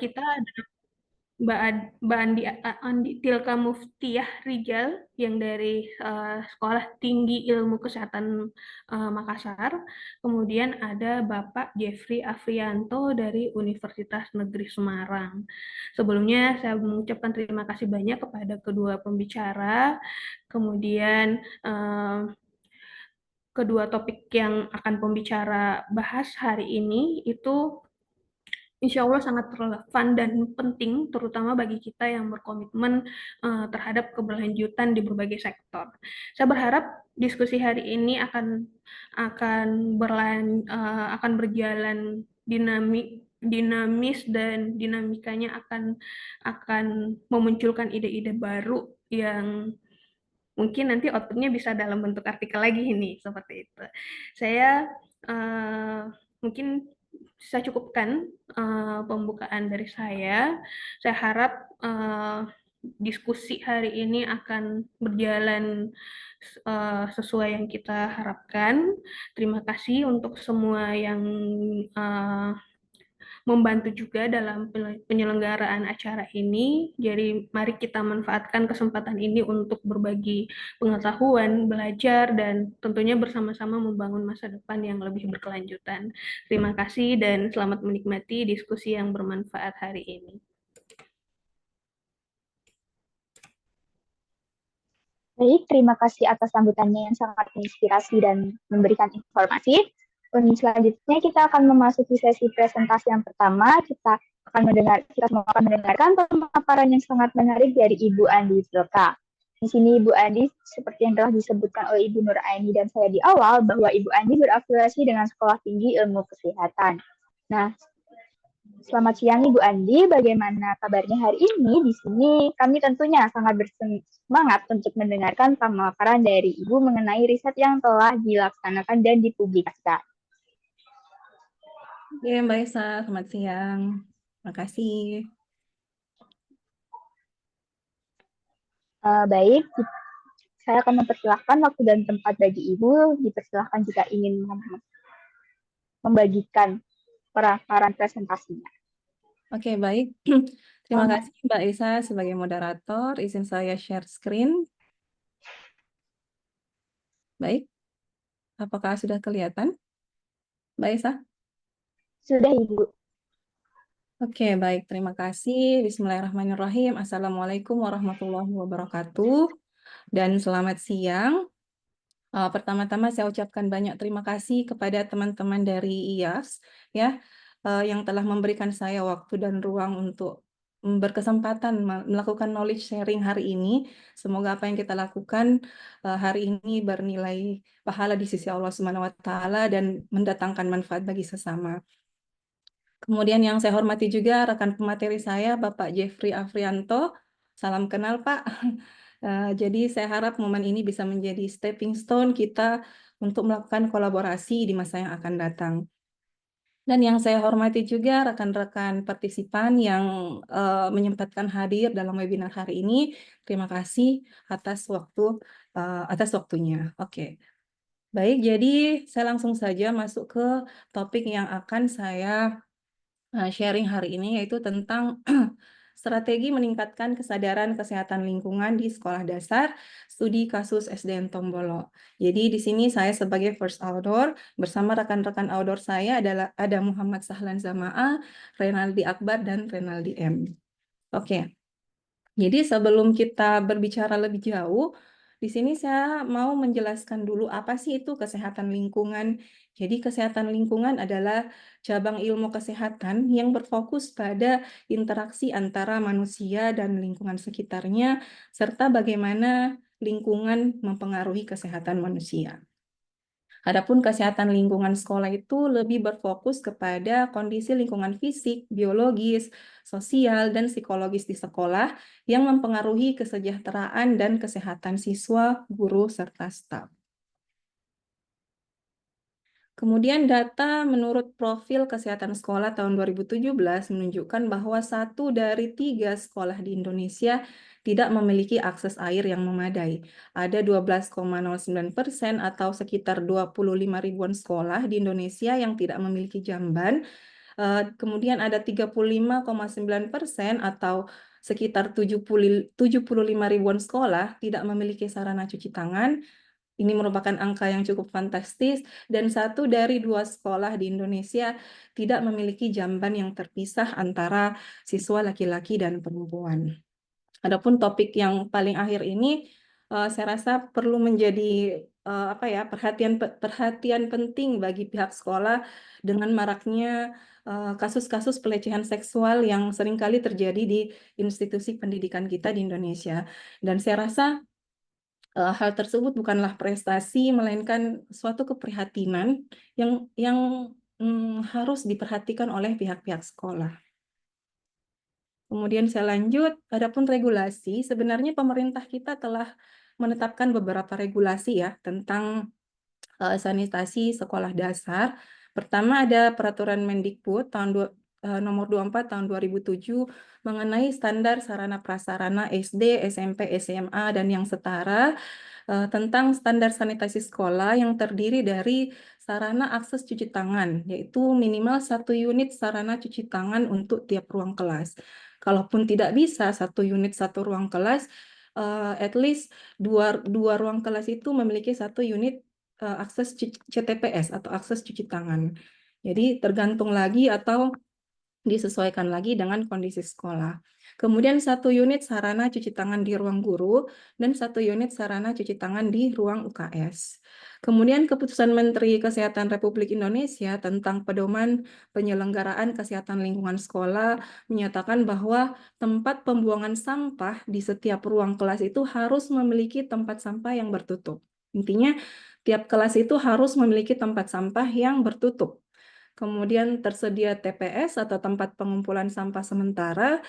kita ada Mbak Andi Tilka Muftiyah Rijal yang dari Sekolah Tinggi Ilmu Kesehatan Makassar. Kemudian ada Bapak Jeffrey Afrianto dari Universitas Negeri Semarang. Sebelumnya saya mengucapkan terima kasih banyak kepada kedua pembicara. Kemudian kedua topik yang akan pembicara bahas hari ini itu insya Allah sangat relevan dan penting, terutama bagi kita yang berkomitmen terhadap keberlanjutan di berbagai sektor. Saya berharap diskusi hari ini akan berjalan dinamis dan dinamikanya akan memunculkan ide-ide baru yang mungkin nanti outputnya bisa dalam bentuk artikel lagi ini seperti itu. Saya mungkin saya cukupkan pembukaan dari saya. Saya harap diskusi hari ini akan berjalan sesuai yang kita harapkan. Terima kasih untuk semua yang uh, membantu juga dalam penyelenggaraan acara ini. Jadi mari kita manfaatkan kesempatan ini untuk berbagi pengetahuan, belajar, dan tentunya bersama-sama membangun masa depan yang lebih berkelanjutan. Terima kasih dan selamat menikmati diskusi yang bermanfaat hari ini. Baik, terima kasih atas sambutannya yang sangat menginspirasi dan memberikan informasi. Selanjutnya kita akan memasuki sesi presentasi yang pertama. Kita semua akan mendengarkan pemaparan yang sangat menarik dari Ibu Andi Tilka. Di sini Ibu Andi, seperti yang telah disebutkan oleh Ibu Nur Aini dan saya di awal, bahwa Ibu Andi berafiliasi dengan Sekolah Tinggi Ilmu Kesehatan. Nah, selamat siang Ibu Andi, bagaimana kabarnya hari ini? Di sini kami tentunya sangat bersemangat untuk mendengarkan pemaparan dari Ibu mengenai riset yang telah dilaksanakan dan dipublikasikan. Oke, Mbak Esa, selamat siang. Terima kasih. Baik, saya akan mempersilahkan waktu dan tempat bagi Ibu. Dipersilahkan jika ingin membagikan pemaparan presentasinya. Oke, baik. Terima kasih Mbak Esa sebagai moderator. Izin saya share screen. Baik. Apakah sudah kelihatan, Mbak Esa? Sudah, Ibu. Oke, baik. Terima kasih. Bismillahirrahmanirrahim. Assalamualaikum warahmatullahi wabarakatuh. Dan selamat siang. Pertama-tama saya ucapkan banyak terima kasih kepada teman-teman dari IAS ya yang telah memberikan saya waktu dan ruang untuk berkesempatan melakukan knowledge sharing hari ini. Semoga apa yang kita lakukan hari ini bernilai pahala di sisi Allah Subhanahu wa taala dan mendatangkan manfaat bagi sesama. Kemudian yang saya hormati juga rekan pemateri saya Bapak Jeffrey Afrianto. Salam kenal Pak. Jadi saya harap momen ini bisa menjadi stepping stone kita untuk melakukan kolaborasi di masa yang akan datang. Dan yang saya hormati juga rekan-rekan partisipan yang menyempatkan hadir dalam webinar hari ini. Terima kasih atas waktunya. Oke. Baik, jadi saya langsung saja masuk ke topik yang akan saya sharing hari ini, yaitu tentang strategi meningkatkan kesadaran kesehatan lingkungan di sekolah dasar, studi kasus SDN Tombolo. Jadi di sini saya sebagai first author, bersama rekan-rekan author saya ada Muhammad Sahlan Zamaa, Renaldi Akbar, dan Renaldi M. Oke, jadi sebelum kita berbicara lebih jauh, di sini saya mau menjelaskan dulu apa sih itu kesehatan lingkungan. Jadi kesehatan lingkungan adalah cabang ilmu kesehatan yang berfokus pada interaksi antara manusia dan lingkungan sekitarnya, serta bagaimana lingkungan mempengaruhi kesehatan manusia. Adapun kesehatan lingkungan sekolah itu lebih berfokus kepada kondisi lingkungan fisik, biologis, sosial, dan psikologis di sekolah yang mempengaruhi kesejahteraan dan kesehatan siswa, guru, serta staf. Kemudian data menurut profil kesehatan sekolah tahun 2017 menunjukkan bahwa 1 dari 3 sekolah di Indonesia tidak memiliki akses air yang memadai. Ada 12,09% atau sekitar 25 ribuan sekolah di Indonesia yang tidak memiliki jamban Kemudian ada 35,9% atau sekitar 75 ribuan sekolah tidak memiliki sarana cuci tangan. Ini merupakan angka yang cukup fantastis, dan 1 dari 2 sekolah di Indonesia tidak memiliki jamban yang terpisah antara siswa laki-laki dan perempuan. Adapun topik yang paling akhir ini, saya rasa perlu menjadi perhatian penting bagi pihak sekolah dengan maraknya kasus-kasus pelecehan seksual yang seringkali terjadi di institusi pendidikan kita di Indonesia. Dan saya rasa hal tersebut bukanlah prestasi, melainkan suatu keprihatinan yang harus diperhatikan oleh pihak-pihak sekolah. Kemudian saya lanjut, adapun regulasi, sebenarnya pemerintah kita telah menetapkan beberapa regulasi ya tentang sanitasi sekolah dasar. Pertama ada peraturan Mendikbud nomor 24 tahun 2007 mengenai standar sarana prasarana SD, SMP, SMA, dan yang setara tentang standar sanitasi sekolah yang terdiri dari sarana akses cuci tangan, yaitu minimal 1 unit sarana cuci tangan untuk tiap ruang kelas. Kalaupun tidak bisa 1 unit 1 ruang kelas, at least dua ruang kelas itu memiliki 1 unit akses CTPS atau akses cuci tangan. Jadi tergantung lagi atau disesuaikan lagi dengan kondisi sekolah. Kemudian 1 unit sarana cuci tangan di ruang guru dan 1 unit sarana cuci tangan di ruang UKS. Kemudian keputusan Menteri Kesehatan Republik Indonesia tentang pedoman penyelenggaraan kesehatan lingkungan sekolah menyatakan bahwa tempat pembuangan sampah di setiap ruang kelas itu harus memiliki tempat sampah yang bertutup. Intinya, tiap kelas itu harus memiliki tempat sampah yang bertutup. Kemudian tersedia TPS atau tempat pengumpulan sampah sementara.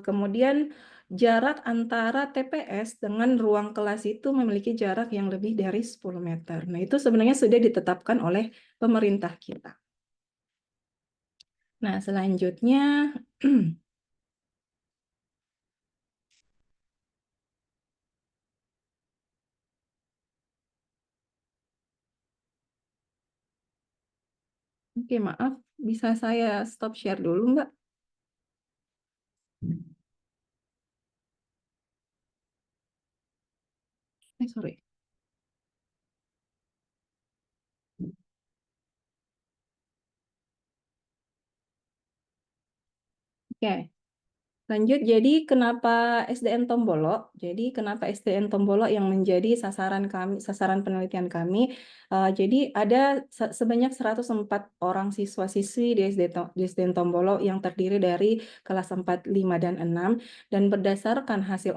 Kemudian jarak antara TPS dengan ruang kelas itu memiliki jarak yang lebih dari 10 meter. Nah, itu sebenarnya sudah ditetapkan oleh pemerintah kita. Nah, selanjutnya oke, maaf, bisa saya stop share dulu, Mbak? Sorry. Oke. Lanjut, jadi kenapa SDN Tombolok? Jadi kenapa SDN Tombolok yang menjadi sasaran kami, sasaran penelitian kami? Jadi ada sebanyak 104 orang siswa-siswi di SDN Tombolok yang terdiri dari kelas 4, 5, dan 6. Dan berdasarkan hasil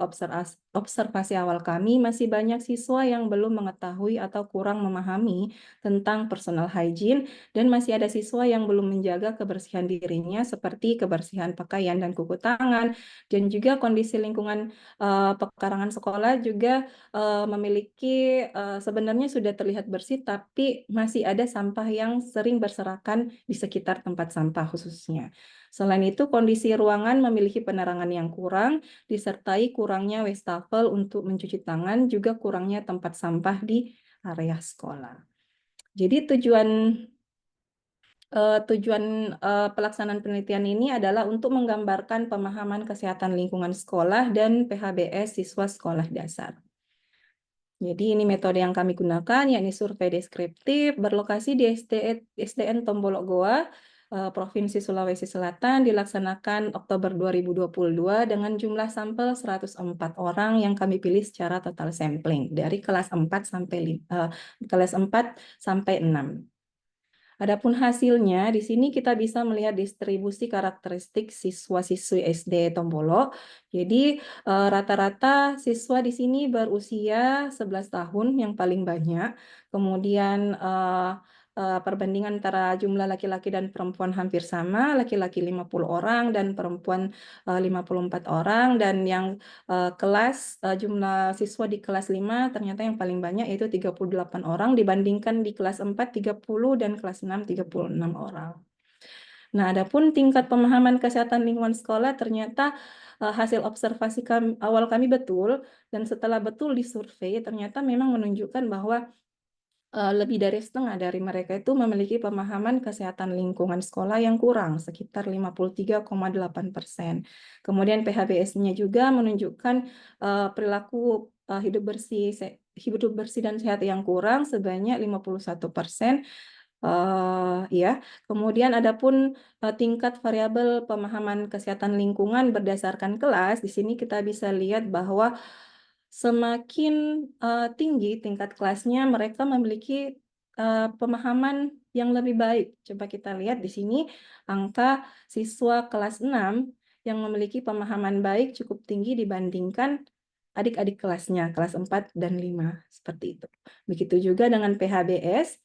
observasi awal kami, masih banyak siswa yang belum mengetahui atau kurang memahami tentang personal hygiene, dan masih ada siswa yang belum menjaga kebersihan dirinya seperti kebersihan pakaian dan kuku tangan, dan juga kondisi lingkungan pekarangan sekolah juga memiliki sebenarnya sudah terlihat bersih, tapi masih ada sampah yang sering berserakan di sekitar tempat sampah khususnya. Selain itu, kondisi ruangan memiliki penerangan yang kurang, disertai kurangnya wastafel untuk mencuci tangan, juga kurangnya tempat sampah di area sekolah. Jadi tujuan pelaksanaan penelitian ini adalah untuk menggambarkan pemahaman kesehatan lingkungan sekolah dan PHBS siswa sekolah dasar. Jadi ini metode yang kami gunakan, yakni survei deskriptif, berlokasi di SDN Tombolok Goa, Provinsi Sulawesi Selatan, dilaksanakan Oktober 2022 dengan jumlah sampel 104 orang yang kami pilih secara total sampling dari kelas 4 sampai 6. Adapun hasilnya, di sini kita bisa melihat distribusi karakteristik siswa-siswi SD Tombolok. Jadi rata-rata siswa di sini berusia 11 tahun yang paling banyak. Kemudian perbandingan antara jumlah laki-laki dan perempuan hampir sama, laki-laki 50 orang dan perempuan 54 orang, dan yang jumlah siswa di kelas 5 ternyata yang paling banyak yaitu 38 orang dibandingkan di kelas 4 30 dan kelas 6 36 orang. Nah, adapun tingkat pemahaman kesehatan lingkungan sekolah ternyata hasil observasi awal kami betul, dan setelah betul disurvei ternyata memang menunjukkan bahwa lebih dari setengah dari mereka itu memiliki pemahaman kesehatan lingkungan sekolah yang kurang, sekitar 53,8%. Kemudian PHBS-nya juga menunjukkan perilaku hidup bersih dan sehat yang kurang sebanyak 51%. Ya, kemudian adapun tingkat variabel pemahaman kesehatan lingkungan berdasarkan kelas, di sini kita bisa lihat bahwa semakin tinggi tingkat kelasnya, mereka memiliki pemahaman yang lebih baik. Coba kita lihat di sini angka siswa kelas 6 yang memiliki pemahaman baik cukup tinggi dibandingkan adik-adik kelasnya, kelas 4 dan 5, seperti itu. Begitu juga dengan PHBS.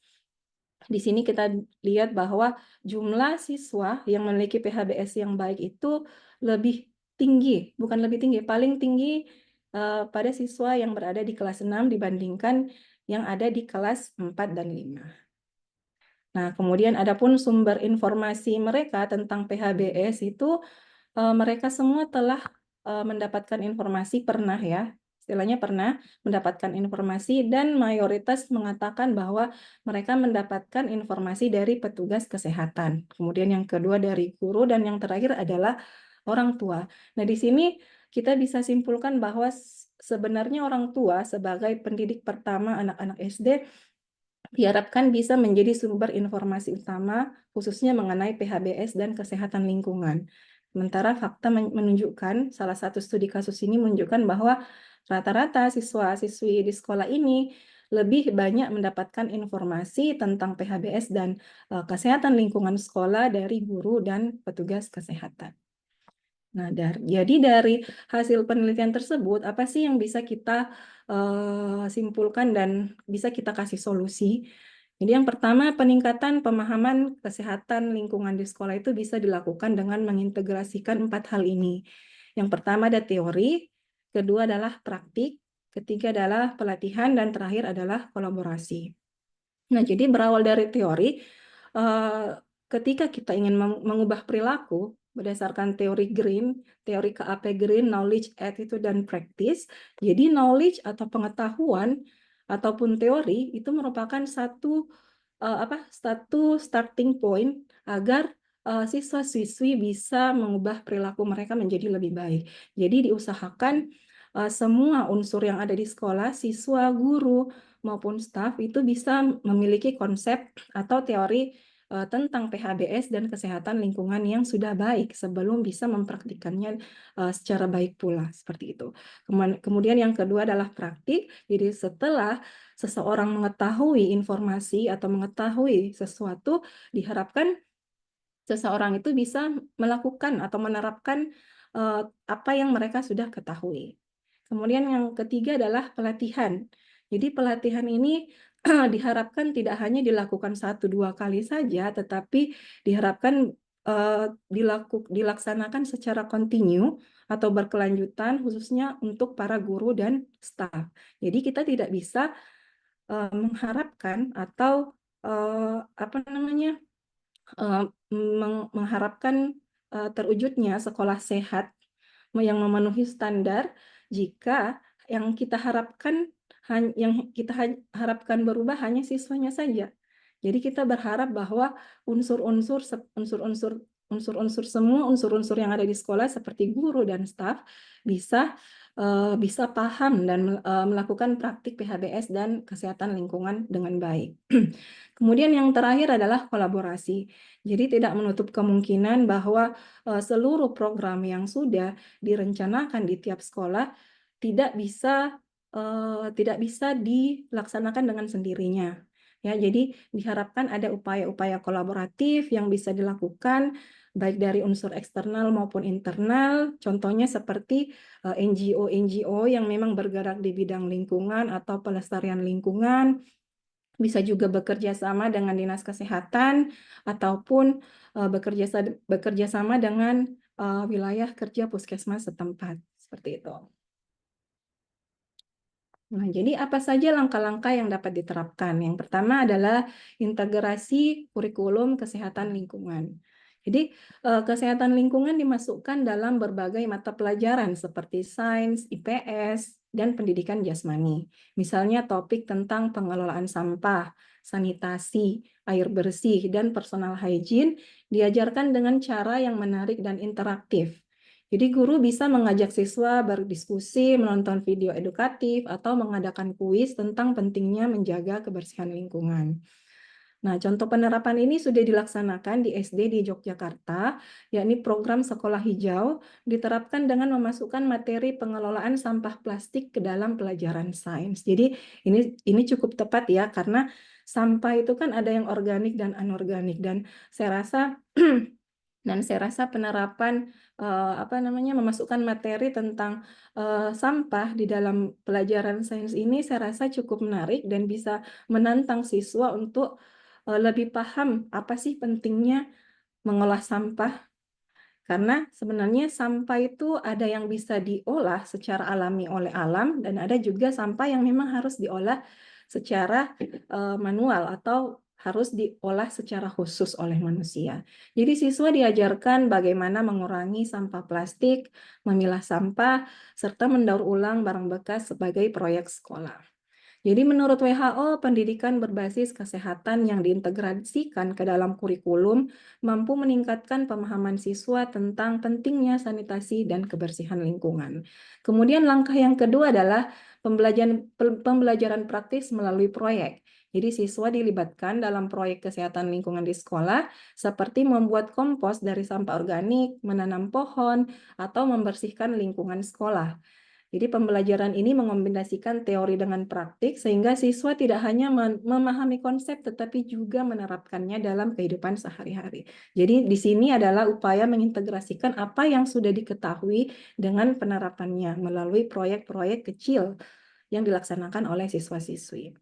Di sini kita lihat bahwa jumlah siswa yang memiliki PHBS yang baik itu lebih tinggi, bukan lebih tinggi, paling tinggi pada siswa yang berada di kelas 6 dibandingkan yang ada di kelas 4 dan 5. Nah, kemudian adapun sumber informasi mereka tentang PHBS itu mereka semua telah mendapatkan informasi, pernah ya, istilahnya pernah mendapatkan informasi, dan mayoritas mengatakan bahwa mereka mendapatkan informasi dari petugas kesehatan. Kemudian yang kedua dari guru, dan yang terakhir adalah orang tua. Nah, di sini kita bisa simpulkan bahwa sebenarnya orang tua sebagai pendidik pertama anak-anak SD diharapkan bisa menjadi sumber informasi utama khususnya mengenai PHBS dan kesehatan lingkungan. Sementara fakta menunjukkan, salah satu studi kasus ini menunjukkan bahwa rata-rata siswa-siswi di sekolah ini lebih banyak mendapatkan informasi tentang PHBS dan kesehatan lingkungan sekolah dari guru dan petugas kesehatan. Nah, jadi dari hasil penelitian tersebut, apa sih yang bisa kita simpulkan dan bisa kita kasih solusi? Jadi yang pertama, peningkatan pemahaman kesehatan lingkungan di sekolah itu bisa dilakukan dengan mengintegrasikan 4 hal ini. Yang pertama ada teori, kedua adalah praktik, ketiga adalah pelatihan, dan terakhir adalah kolaborasi. Nah, jadi berawal dari teori, ketika kita ingin mengubah perilaku berdasarkan teori Green, teori KAP Green, knowledge, attitude, dan practice. Jadi knowledge atau pengetahuan ataupun teori itu merupakan satu starting point agar siswa-siswi bisa mengubah perilaku mereka menjadi lebih baik. Jadi diusahakan semua unsur yang ada di sekolah, siswa, guru, maupun staf itu bisa memiliki konsep atau teori tentang PHBS dan kesehatan lingkungan yang sudah baik sebelum bisa mempraktikkannya secara baik pula, seperti itu. Kemudian yang kedua adalah praktik. Jadi setelah seseorang mengetahui informasi atau mengetahui sesuatu, diharapkan seseorang itu bisa melakukan atau menerapkan apa yang mereka sudah ketahui. Kemudian yang ketiga adalah pelatihan. Jadi pelatihan ini diharapkan tidak hanya dilakukan 1-2 kali saja, tetapi diharapkan dilaksanakan secara kontinu atau berkelanjutan, khususnya untuk para guru dan staf. Jadi kita tidak bisa mengharapkan atau mengharapkan terwujudnya sekolah sehat yang memenuhi standar jika yang kita harapkan berubah hanya siswanya saja. Jadi kita berharap bahwa unsur-unsur semua unsur-unsur yang ada di sekolah seperti guru dan staf bisa paham dan melakukan praktik PHBS dan kesehatan lingkungan dengan baik. Kemudian yang terakhir adalah kolaborasi. Jadi tidak menutup kemungkinan bahwa seluruh program yang sudah direncanakan di tiap sekolah tidak bisa dilaksanakan dengan sendirinya. Ya, jadi diharapkan ada upaya-upaya kolaboratif yang bisa dilakukan baik dari unsur eksternal maupun internal. Contohnya seperti NGO-NGO yang memang bergerak di bidang lingkungan atau pelestarian lingkungan, bisa juga bekerja sama dengan dinas kesehatan ataupun bekerja sama dengan wilayah kerja puskesmas setempat, seperti itu. Nah, jadi apa saja langkah-langkah yang dapat diterapkan? Yang pertama adalah integrasi kurikulum kesehatan lingkungan. Jadi kesehatan lingkungan dimasukkan dalam berbagai mata pelajaran seperti sains, IPS, dan pendidikan jasmani. Misalnya topik tentang pengelolaan sampah, sanitasi, air bersih, dan personal hygiene diajarkan dengan cara yang menarik dan interaktif. Jadi guru bisa mengajak siswa berdiskusi, menonton video edukatif, atau mengadakan kuis tentang pentingnya menjaga kebersihan lingkungan. Nah, contoh penerapan ini sudah dilaksanakan di SD di Yogyakarta, yakni program Sekolah Hijau diterapkan dengan memasukkan materi pengelolaan sampah plastik ke dalam pelajaran sains. Jadi ini cukup tepat ya, karena sampah itu kan ada yang organik dan anorganik, dan saya rasa penerapan memasukkan materi tentang sampah di dalam pelajaran sains ini saya rasa cukup menarik dan bisa menantang siswa untuk lebih paham apa sih pentingnya mengolah sampah. Karena sebenarnya sampah itu ada yang bisa diolah secara alami oleh alam dan ada juga sampah yang memang harus diolah secara manual atau harus diolah secara khusus oleh manusia. Jadi siswa diajarkan bagaimana mengurangi sampah plastik, memilah sampah, serta mendaur ulang barang bekas sebagai proyek sekolah. Jadi menurut WHO, pendidikan berbasis kesehatan yang diintegrasikan ke dalam kurikulum mampu meningkatkan pemahaman siswa tentang pentingnya sanitasi dan kebersihan lingkungan. Kemudian langkah yang kedua adalah pembelajaran praktis melalui proyek. Jadi siswa dilibatkan dalam proyek kesehatan lingkungan di sekolah seperti membuat kompos dari sampah organik, menanam pohon, atau membersihkan lingkungan sekolah. Jadi pembelajaran ini mengombinasikan teori dengan praktik sehingga siswa tidak hanya memahami konsep tetapi juga menerapkannya dalam kehidupan sehari-hari. Jadi di sini adalah upaya mengintegrasikan apa yang sudah diketahui dengan penerapannya melalui proyek-proyek kecil yang dilaksanakan oleh siswa-siswi.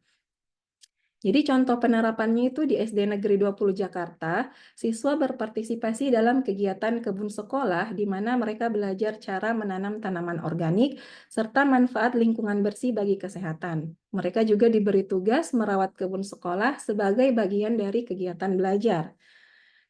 Jadi contoh penerapannya itu di SD Negeri 20 Jakarta, siswa berpartisipasi dalam kegiatan kebun sekolah di mana mereka belajar cara menanam tanaman organik serta manfaat lingkungan bersih bagi kesehatan. Mereka juga diberi tugas merawat kebun sekolah sebagai bagian dari kegiatan belajar.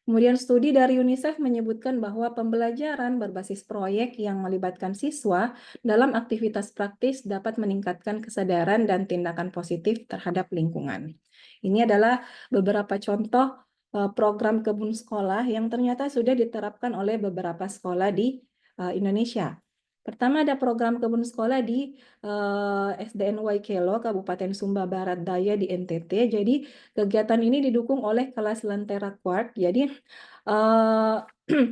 Kemudian studi dari UNICEF menyebutkan bahwa pembelajaran berbasis proyek yang melibatkan siswa dalam aktivitas praktis dapat meningkatkan kesadaran dan tindakan positif terhadap lingkungan. Ini adalah beberapa contoh program kebun sekolah yang ternyata sudah diterapkan oleh beberapa sekolah di Indonesia. Pertama ada program kebun sekolah di SDN Waikelo, Kabupaten Sumba Barat Daya di NTT. Jadi kegiatan ini didukung oleh kelas Lentera Quart. Jadi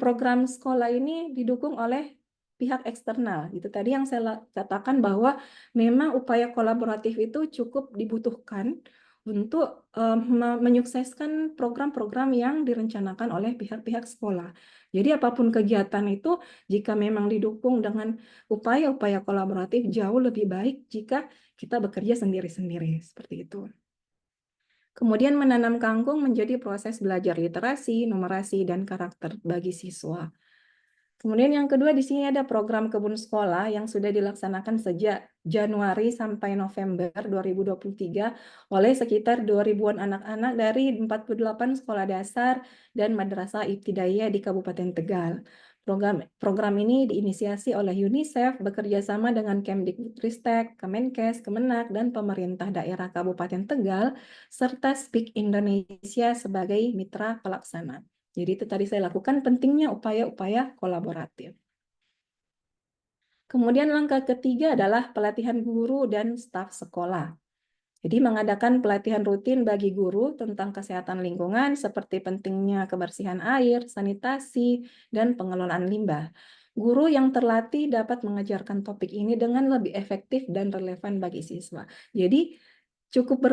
program sekolah ini didukung oleh pihak eksternal. Itu tadi yang saya katakan bahwa memang upaya kolaboratif itu cukup dibutuhkan untuk menyukseskan program-program yang direncanakan oleh pihak-pihak sekolah. Jadi apapun kegiatan itu, jika memang didukung dengan upaya-upaya kolaboratif, jauh lebih baik jika kita bekerja sendiri-sendiri, seperti itu. Kemudian menanam kangkung menjadi proses belajar literasi, numerasi, dan karakter bagi siswa. Kemudian yang kedua di sini ada program kebun sekolah yang sudah dilaksanakan sejak Januari sampai November 2023 oleh sekitar 2.000-an anak-anak dari 48 sekolah dasar dan madrasah ibtidaiyah di Kabupaten Tegal. Program ini diinisiasi oleh UNICEF bekerja sama dengan Kemdikbudristek, Kemenkes, Kemenak, dan pemerintah daerah Kabupaten Tegal, serta Speak Indonesia sebagai mitra pelaksana. Jadi itu tadi saya lakukan pentingnya upaya-upaya kolaboratif. Kemudian langkah ketiga adalah pelatihan guru dan staf sekolah. Jadi mengadakan pelatihan rutin bagi guru tentang kesehatan lingkungan seperti pentingnya kebersihan air, sanitasi, dan pengelolaan limbah. Guru yang terlatih dapat mengajarkan topik ini dengan lebih efektif dan relevan bagi siswa. Jadi cukup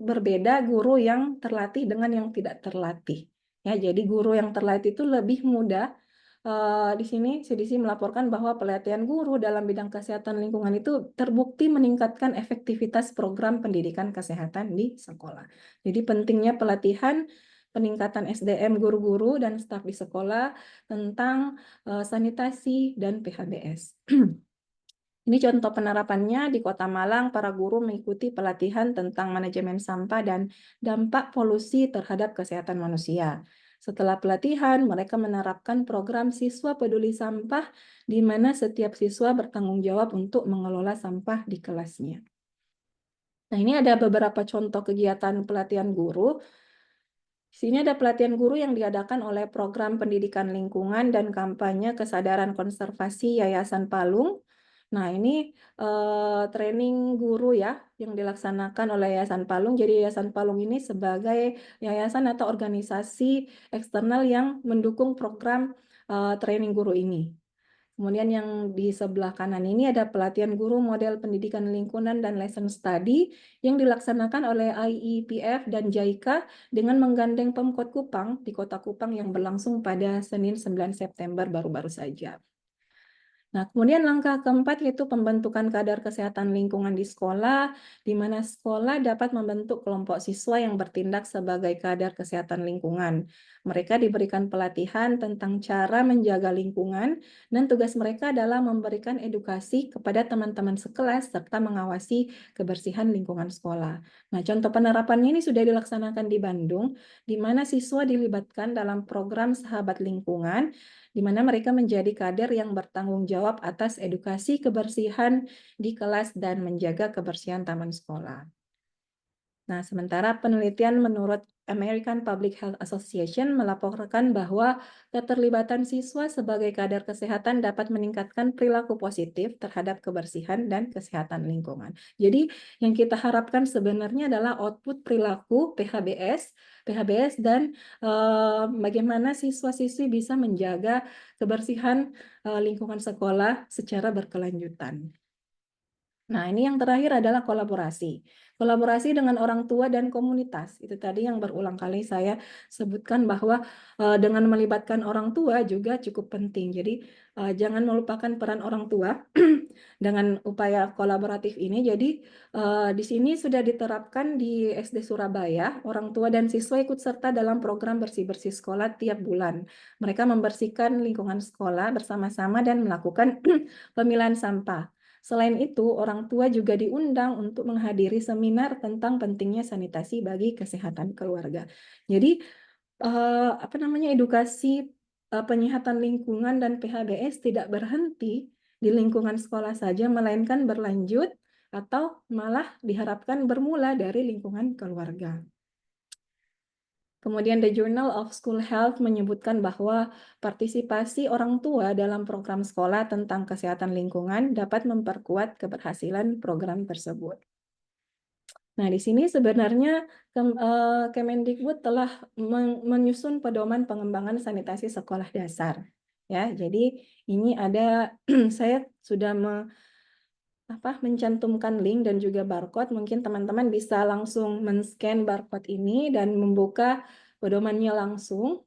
berbeda guru yang terlatih dengan yang tidak terlatih. Ya, jadi guru yang terlatih itu lebih mudah. Di sini CDC melaporkan bahwa pelatihan guru dalam bidang kesehatan lingkungan itu terbukti meningkatkan efektivitas program pendidikan kesehatan di sekolah. Jadi pentingnya pelatihan, peningkatan SDM guru-guru dan staf di sekolah tentang sanitasi dan PHBS. Ini contoh penerapannya di Kota Malang, para guru mengikuti pelatihan tentang manajemen sampah dan dampak polusi terhadap kesehatan manusia. Setelah pelatihan, mereka menerapkan program Siswa Peduli Sampah, di mana setiap siswa bertanggung jawab untuk mengelola sampah di kelasnya. Nah, ini ada beberapa contoh kegiatan pelatihan guru. Di sini ada pelatihan guru yang diadakan oleh Program Pendidikan Lingkungan dan Kampanye Kesadaran Konservasi Yayasan Palung. Nah, ini training guru ya yang dilaksanakan oleh Yayasan Palung. Jadi Yayasan Palung ini sebagai yayasan atau organisasi eksternal yang mendukung program training guru ini. Kemudian yang di sebelah kanan ini ada pelatihan guru model pendidikan lingkungan dan lesson study yang dilaksanakan oleh IEPF dan JICA dengan menggandeng Pemkot Kupang di Kota Kupang yang berlangsung pada Senin 9 September baru-baru saja. Nah, kemudian langkah keempat yaitu pembentukan kadar kesehatan lingkungan di sekolah, di mana sekolah dapat membentuk kelompok siswa yang bertindak sebagai kadar kesehatan lingkungan. Mereka diberikan pelatihan tentang cara menjaga lingkungan, dan tugas mereka adalah memberikan edukasi kepada teman-teman sekelas serta mengawasi kebersihan lingkungan sekolah. Nah, contoh penerapannya ini sudah dilaksanakan di Bandung, di mana siswa dilibatkan dalam program Sahabat Lingkungan, di mana mereka menjadi kader yang bertanggung jawab atas edukasi kebersihan di kelas dan menjaga kebersihan taman sekolah. Nah, sementara penelitian menurut American Public Health Association melaporkan bahwa keterlibatan siswa sebagai kadar kesehatan dapat meningkatkan perilaku positif terhadap kebersihan dan kesehatan lingkungan. Jadi, yang kita harapkan sebenarnya adalah output perilaku PHBS dan bagaimana siswa-siswi bisa menjaga kebersihan lingkungan sekolah secara berkelanjutan. Nah, ini yang terakhir adalah kolaborasi. Kolaborasi dengan orang tua dan komunitas. Itu tadi yang berulang kali saya sebutkan bahwa dengan melibatkan orang tua juga cukup penting. Jadi jangan melupakan peran orang tua dengan upaya kolaboratif ini. Jadi di sini sudah diterapkan di SD Surabaya, orang tua dan siswa ikut serta dalam program bersih-bersih sekolah tiap bulan. Mereka membersihkan lingkungan sekolah bersama-sama dan melakukan pemilahan sampah. Selain itu, orang tua juga diundang untuk menghadiri seminar tentang pentingnya sanitasi bagi kesehatan keluarga. Jadi, edukasi penyihatan lingkungan dan PHBS tidak berhenti di lingkungan sekolah saja, melainkan berlanjut atau malah diharapkan bermula dari lingkungan keluarga. Kemudian The Journal of School Health menyebutkan bahwa partisipasi orang tua dalam program sekolah tentang kesehatan lingkungan dapat memperkuat keberhasilan program tersebut. Nah, di sini sebenarnya Kemendikbud telah menyusun pedoman pengembangan sanitasi sekolah dasar. Ya, jadi ini ada saya sudah mencantumkan link dan juga barcode. Mungkin teman-teman bisa langsung men-scan barcode ini dan membuka pedomannya langsung.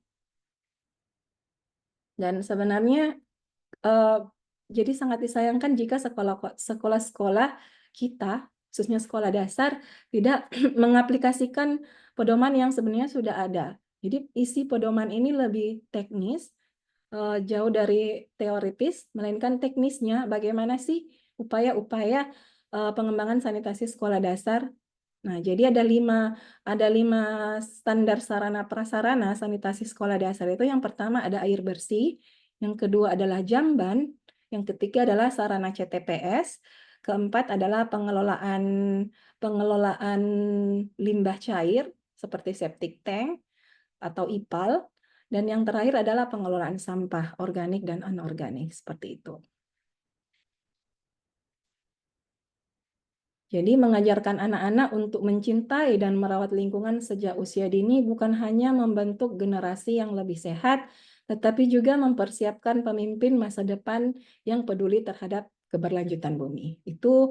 Dan sebenarnya jadi sangat disayangkan jika sekolah-sekolah kita, khususnya sekolah dasar, tidak mengaplikasikan pedoman yang sebenarnya sudah ada. Jadi isi pedoman ini lebih teknis, jauh dari teoritis, melainkan teknisnya bagaimana sih upaya-upaya pengembangan sanitasi sekolah dasar. Nah, jadi ada lima standar sarana prasarana sanitasi sekolah dasar itu. Yang pertama ada air bersih, yang kedua adalah jamban, yang ketiga adalah sarana CTPS, keempat adalah pengelolaan limbah cair seperti septic tank atau IPAL, dan yang terakhir adalah pengelolaan sampah organik dan anorganik seperti itu. Jadi mengajarkan anak-anak untuk mencintai dan merawat lingkungan sejak usia dini bukan hanya membentuk generasi yang lebih sehat, tetapi juga mempersiapkan pemimpin masa depan yang peduli terhadap keberlanjutan bumi. Itu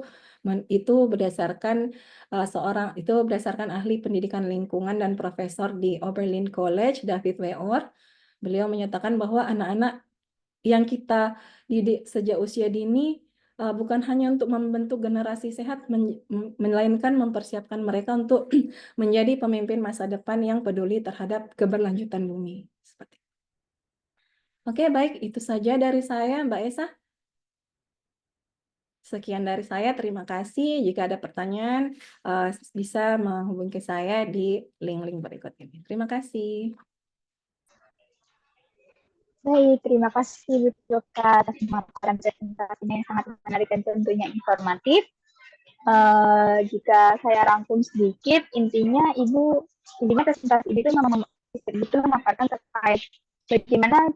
berdasarkan berdasarkan ahli pendidikan lingkungan dan profesor di Oberlin College, David W. Orr. Beliau menyatakan bahwa anak-anak yang kita didik sejak usia dini bukan hanya untuk membentuk generasi sehat, melainkan mempersiapkan mereka untuk menjadi pemimpin masa depan yang peduli terhadap keberlanjutan bumi. Oke, baik, itu saja dari saya, Mbak Esa. Sekian dari saya, terima kasih. Jika ada pertanyaan, bisa menghubungi saya di link-link berikut ini. Terima kasih. Baik, terima kasih Bu Yoka atas pemaparan presentasinya yang sangat menarik dan tentunya informatif. Jika saya rangkum sedikit, intinya presentasi itu memaparkan terkait bagaimana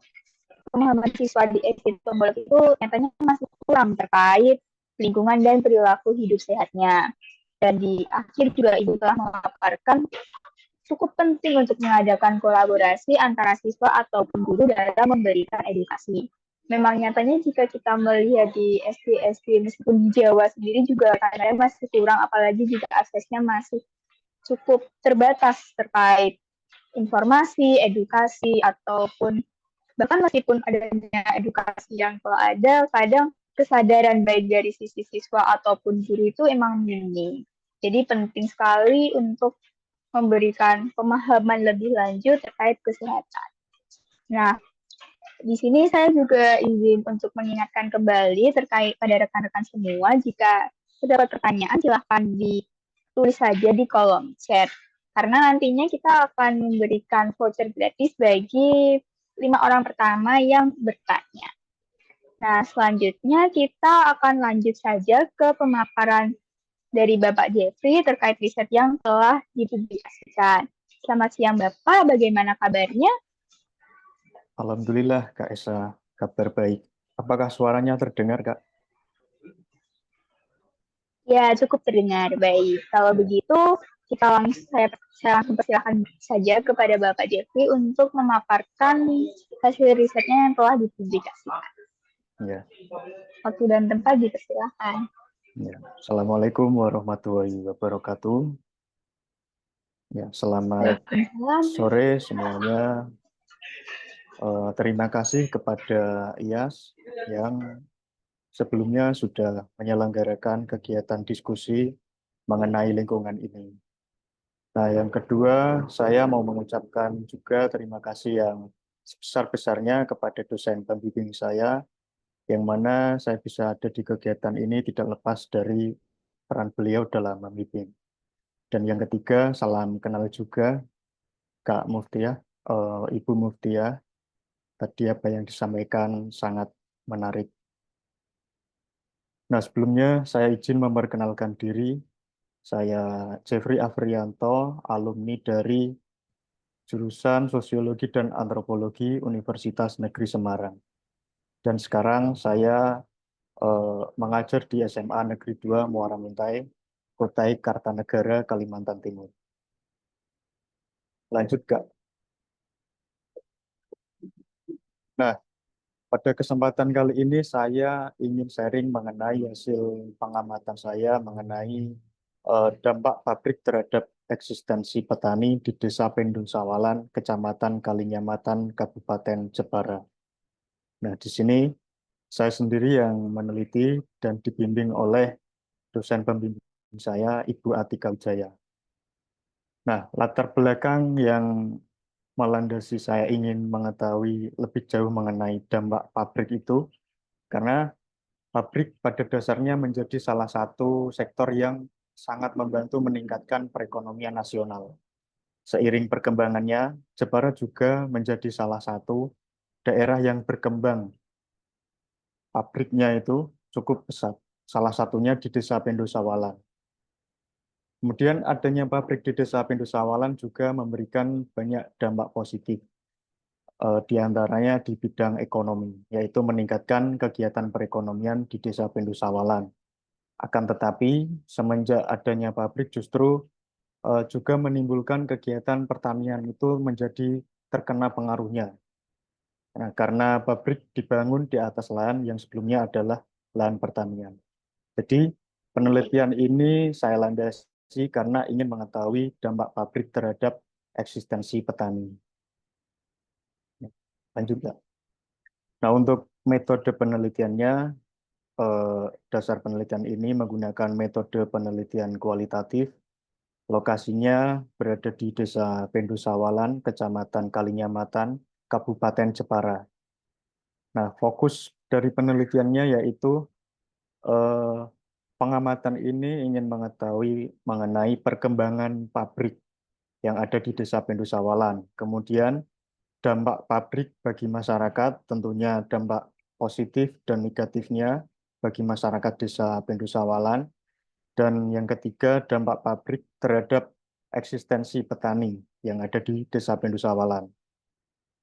pemahaman siswa di exit Tombolok itu nyatanya masih kurang terkait lingkungan dan perilaku hidup sehatnya. Dan di akhir juga Ibu telah memaparkan cukup penting untuk mengadakan kolaborasi antara siswa ataupun guru dalam memberikan edukasi. Memang nyatanya jika kita melihat di SD meskipun di Jawa sendiri juga kadang masih kurang, apalagi jika aksesnya masih cukup terbatas terkait informasi, edukasi, ataupun bahkan meskipun adanya edukasi yang telah ada, kadang kesadaran baik dari sisi siswa ataupun guru itu emang minim. Jadi penting sekali untuk memberikan pemahaman lebih lanjut terkait kesehatan. Nah, di sini saya juga izin untuk mengingatkan kembali terkait pada rekan-rekan semua, jika terdapat pertanyaan silahkan ditulis saja di kolom chat. Karena nantinya kita akan memberikan voucher gratis bagi 5 orang pertama yang bertanya. Nah, selanjutnya kita akan lanjut saja ke pemaparan dari Bapak Jeffrey terkait riset yang telah dipublikasikan. Selamat siang Bapak, bagaimana kabarnya? Alhamdulillah Kak Esa, kabar baik. Apakah suaranya terdengar Kak? Ya, cukup terdengar. Baik, kalau begitu saya langsung persilakan saja kepada Bapak Jeffrey untuk memaparkan hasil risetnya yang telah dipublikasikan. Ya. Waktu dan tempat dipersilakan. Ya. Assalamualaikum warahmatullahi wabarakatuh. Ya, selamat sore semuanya. Terima kasih kepada IAS yang sebelumnya sudah menyelenggarakan kegiatan diskusi mengenai lingkungan ini. Nah, yang kedua, saya mau mengucapkan juga terima kasih yang sebesar-besarnya kepada dosen pembimbing saya, yang mana saya bisa ada di kegiatan ini tidak lepas dari peran beliau dalam membimbing. Dan yang ketiga, salam kenal juga Kak Muftiah, Ibu Muftiah. Tadi apa yang disampaikan sangat menarik. Nah, sebelumnya saya izin memperkenalkan diri. Saya Jeffrey Afrianto, alumni dari jurusan Sosiologi dan Antropologi Universitas Negeri Semarang. Dan sekarang saya mengajar di SMA Negeri 2 Muara Muntai, Kutai Kartanegara, Kalimantan Timur. Lanjut, Kak. Nah, pada kesempatan kali ini saya ingin sharing mengenai hasil pengamatan saya mengenai dampak pabrik terhadap eksistensi petani di Desa Pendusawalan, Kecamatan Kalinyamatan, Kabupaten Jepara. Nah, di sini saya sendiri yang meneliti dan dibimbing oleh dosen pembimbing saya, Ibu Atika Wijaya. Nah, latar belakang yang melandasi saya ingin mengetahui lebih jauh mengenai dampak pabrik itu, karena pabrik pada dasarnya menjadi salah satu sektor yang sangat membantu meningkatkan perekonomian nasional. Seiring perkembangannya, Jepara juga menjadi salah satu daerah yang berkembang. Pabriknya itu cukup besar. Salah satunya di Desa Pendusawalan. Kemudian adanya pabrik di Desa Pendusawalan juga memberikan banyak dampak positif. Di antaranya di bidang ekonomi, yaitu meningkatkan kegiatan perekonomian di Desa Pendusawalan. Akan tetapi, semenjak adanya pabrik justru juga menimbulkan kegiatan pertanian itu menjadi terkena pengaruhnya. Nah, karena pabrik dibangun di atas lahan yang sebelumnya adalah lahan pertanian. Jadi, penelitian ini saya landasi karena ingin mengetahui dampak pabrik terhadap eksistensi petani. Lanjut, Kak. Nah, untuk metode penelitiannya, dasar penelitian ini menggunakan metode penelitian kualitatif. Lokasinya berada di Desa Pendusawalan, Kecamatan Kalinyamatan, Kabupaten Jepara. Nah, fokus dari penelitiannya yaitu pengamatan ini ingin mengetahui mengenai perkembangan pabrik yang ada di Desa Pendusawalan. Kemudian dampak pabrik bagi masyarakat, tentunya dampak positif dan negatifnya bagi masyarakat Desa Pendosawalan. Dan yang ketiga, dampak pabrik terhadap eksistensi petani yang ada di Desa Pendosawalan.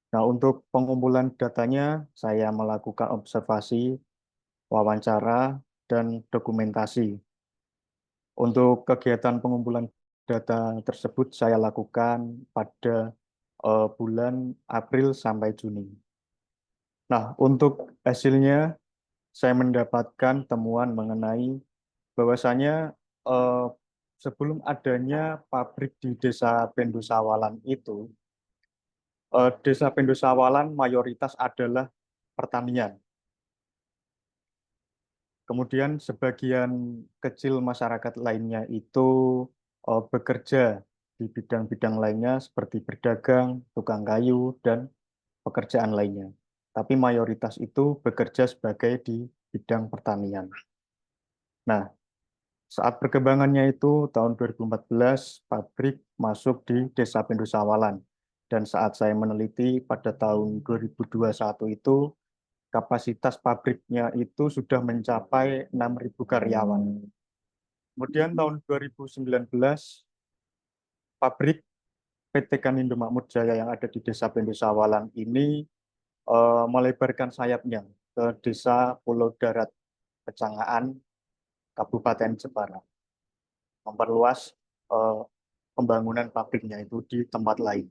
Nah, untuk pengumpulan datanya, saya melakukan observasi, wawancara, dan dokumentasi. Untuk kegiatan pengumpulan data tersebut saya lakukan pada bulan April sampai Juni. Nah, untuk hasilnya saya mendapatkan temuan mengenai bahwasanya eh, sebelum adanya pabrik di Desa Pendosawalan itu, Desa Pendosawalan mayoritas adalah pertanian. Kemudian sebagian kecil masyarakat lainnya itu bekerja di bidang-bidang lainnya seperti berdagang, tukang kayu, dan pekerjaan lainnya. Tapi mayoritas itu bekerja sebagai di bidang pertanian. Nah, saat perkembangannya itu tahun 2014 pabrik masuk di Desa Pendosawalan. Dan saat saya meneliti pada tahun 2021 itu kapasitas pabriknya itu sudah mencapai 6.000 karyawan. Kemudian tahun 2019 pabrik PT Kanindo Makmur Jaya yang ada di Desa Pendosawalan ini melebarkan sayapnya ke Desa Pulau Darat, Pecangaan, Kabupaten Jepara, memperluas eh, pembangunan pabriknya itu di tempat lain.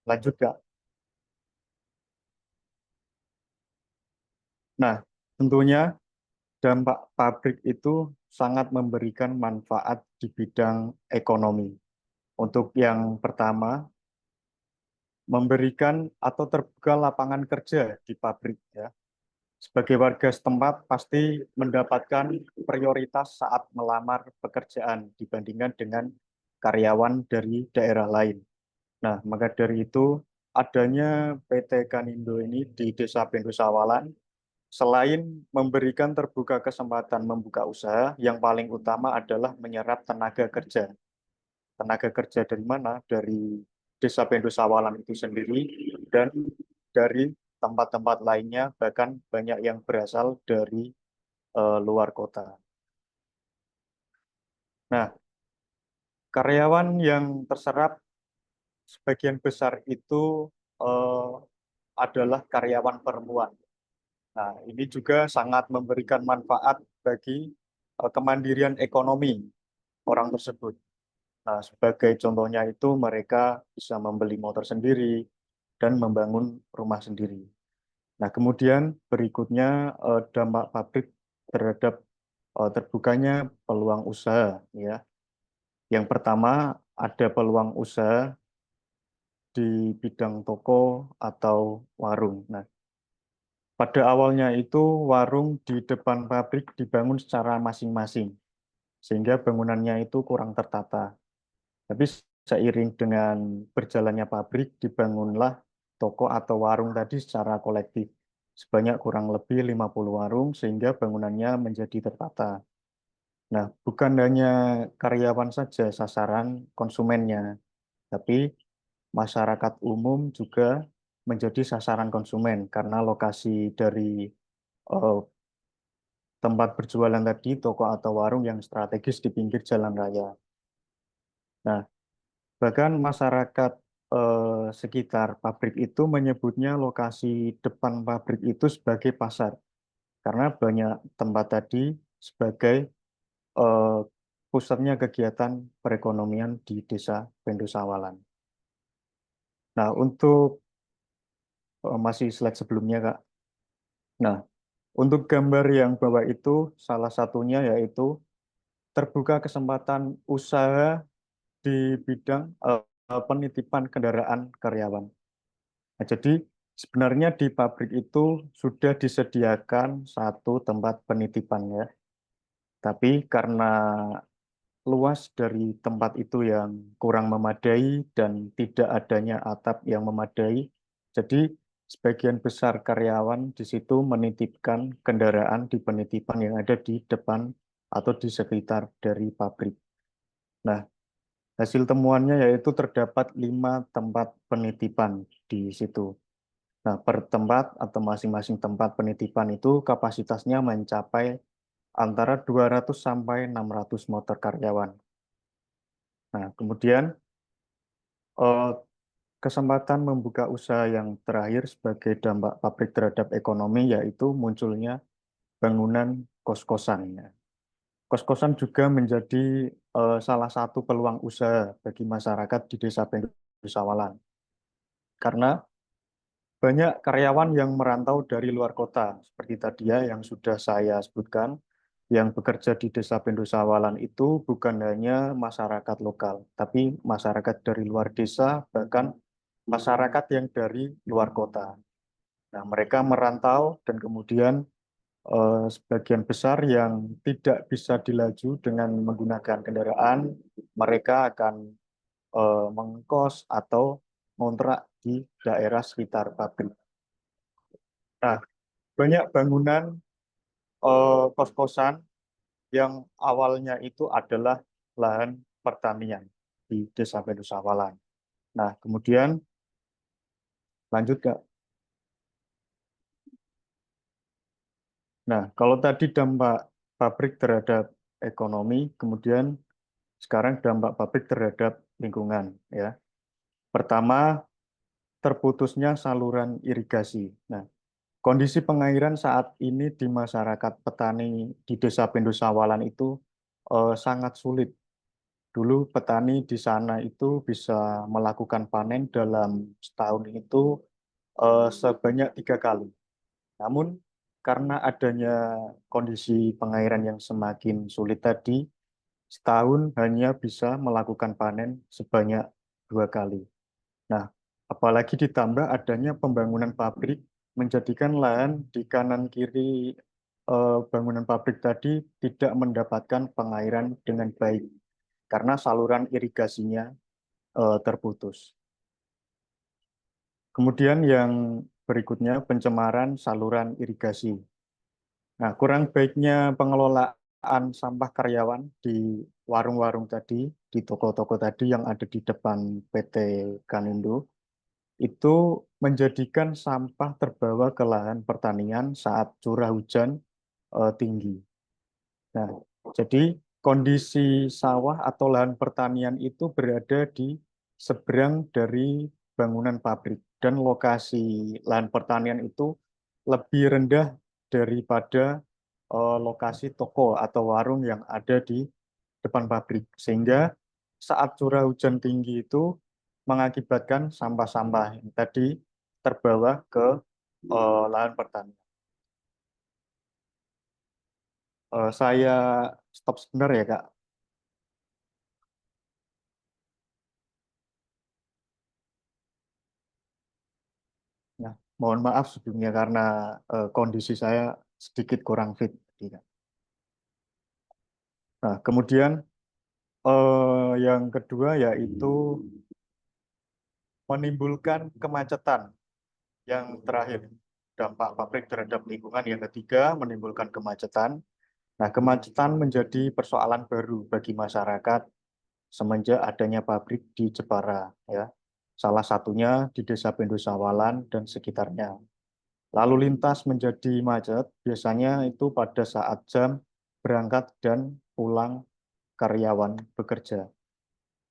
Lanjut, Kak. Nah, tentunya dampak pabrik itu sangat memberikan manfaat di bidang ekonomi. Untuk yang pertama, memberikan atau terbuka lapangan kerja di pabrik, ya. Sebagai warga setempat pasti mendapatkan prioritas saat melamar pekerjaan dibandingkan dengan karyawan dari daerah lain. Nah, maka dari itu adanya PT Kanindo ini di Desa Pendosawalan selain memberikan terbuka kesempatan membuka usaha, yang paling utama adalah menyerap tenaga kerja. Tenaga kerja dari mana? Dari Desa Pendosawalan itu sendiri dan dari tempat-tempat lainnya, bahkan banyak yang berasal dari luar kota. Nah, karyawan yang terserap sebagian besar itu eh, adalah karyawan perempuan. Nah, ini juga sangat memberikan manfaat bagi kemandirian ekonomi orang tersebut. Nah, sebagai contohnya itu mereka bisa membeli motor sendiri dan membangun rumah sendiri. Nah, kemudian berikutnya dampak pabrik terhadap terbukanya peluang usaha, ya. Yang pertama ada peluang usaha di bidang toko atau warung. Nah, pada awalnya itu warung di depan pabrik dibangun secara masing-masing, sehingga bangunannya itu kurang tertata. Tapi seiring dengan berjalannya pabrik, dibangunlah toko atau warung tadi secara kolektif. Sebanyak kurang lebih 50 warung, sehingga bangunannya menjadi tertata. Nah, bukan hanya karyawan saja sasaran konsumennya, tapi masyarakat umum juga menjadi sasaran konsumen, karena lokasi dari eh, tempat berjualan tadi, toko atau warung yang strategis di pinggir jalan raya. Nah, bahkan masyarakat sekitar pabrik itu menyebutnya lokasi depan pabrik itu sebagai pasar, karena banyak tempat tadi sebagai eh, pusatnya kegiatan perekonomian di Desa Pendosawalan. Nah, untuk masih slide sebelumnya, Kak. Nah, untuk gambar yang bawah itu salah satunya yaitu terbuka kesempatan usaha di bidang penitipan kendaraan karyawan. Nah, jadi sebenarnya di pabrik itu sudah disediakan satu tempat penitipan, ya. Tapi karena luas dari tempat itu yang kurang memadai dan tidak adanya atap yang memadai, jadi sebagian besar karyawan di situ menitipkan kendaraan di penitipan yang ada di depan atau di sekitar dari pabrik. Nah, Hasil temuannya yaitu terdapat 5 tempat penitipan di situ. Nah, per tempat atau masing-masing tempat penitipan itu kapasitasnya mencapai antara 200 sampai 600 motor karyawan. Nah, kemudian eh, kesempatan membuka usaha yang terakhir sebagai dampak pabrik terhadap ekonomi yaitu munculnya bangunan kos-kosan. Ya. Kos-kosan juga menjadi salah satu peluang usaha bagi masyarakat di Desa Bendusawalan. Karena banyak karyawan yang merantau dari luar kota, seperti tadi ya yang sudah saya sebutkan, yang bekerja di Desa Bendusawalan itu bukan hanya masyarakat lokal, tapi masyarakat dari luar desa, bahkan masyarakat yang dari luar kota. Nah, mereka merantau dan kemudian sebagian besar yang tidak bisa dilaju dengan menggunakan kendaraan, mereka akan mengkos atau ngontrak di daerah sekitar pabrik. Nah, banyak bangunan kos-kosan yang awalnya itu adalah lahan pertanian di Desa Bendusawalan. Nah, kemudian lanjut Kak. Nah, kalau tadi dampak pabrik terhadap ekonomi, kemudian sekarang dampak pabrik terhadap lingkungan ya. Pertama, terputusnya saluran irigasi. Nah, kondisi pengairan saat ini di masyarakat petani di Desa Bendusawalan itu sangat sulit. Dulu petani di sana itu bisa melakukan panen dalam setahun itu sebanyak 3 kali. Namun karena adanya kondisi pengairan yang semakin sulit tadi, setahun hanya bisa melakukan panen sebanyak 2 kali. Nah, apalagi ditambah adanya pembangunan pabrik menjadikan lahan di kanan kiri bangunan pabrik tadi tidak mendapatkan pengairan dengan baik karena saluran irigasinya terputus. Kemudian yang berikutnya pencemaran saluran irigasi. Nah, kurang baiknya pengelolaan sampah karyawan di warung-warung tadi, di toko-toko tadi yang ada di depan PT Kanindo, itu menjadikan sampah terbawa ke lahan pertanian saat curah hujan tinggi. Nah, jadi kondisi sawah atau lahan pertanian itu berada di seberang dari bangunan pabrik dan lokasi lahan pertanian itu lebih rendah daripada lokasi toko atau warung yang ada di depan pabrik. Sehingga saat curah hujan tinggi itu mengakibatkan sampah-sampah yang tadi terbawa ke lahan pertanian. Saya stop sebentar ya, Kak. Nah, mohon maaf sebelumnya karena kondisi saya sedikit kurang fit. Nah, kemudian yang kedua yaitu menimbulkan kemacetan. Yang terakhir, dampak pabrik terhadap lingkungan. Yang ketiga, menimbulkan kemacetan. Nah, kemacetan menjadi persoalan baru bagi masyarakat semenjak adanya pabrik di Jepara, ya. Salah satunya di Desa Bendusawalan dan sekitarnya. Lalu lintas menjadi macet, biasanya itu pada saat jam berangkat dan pulang karyawan bekerja.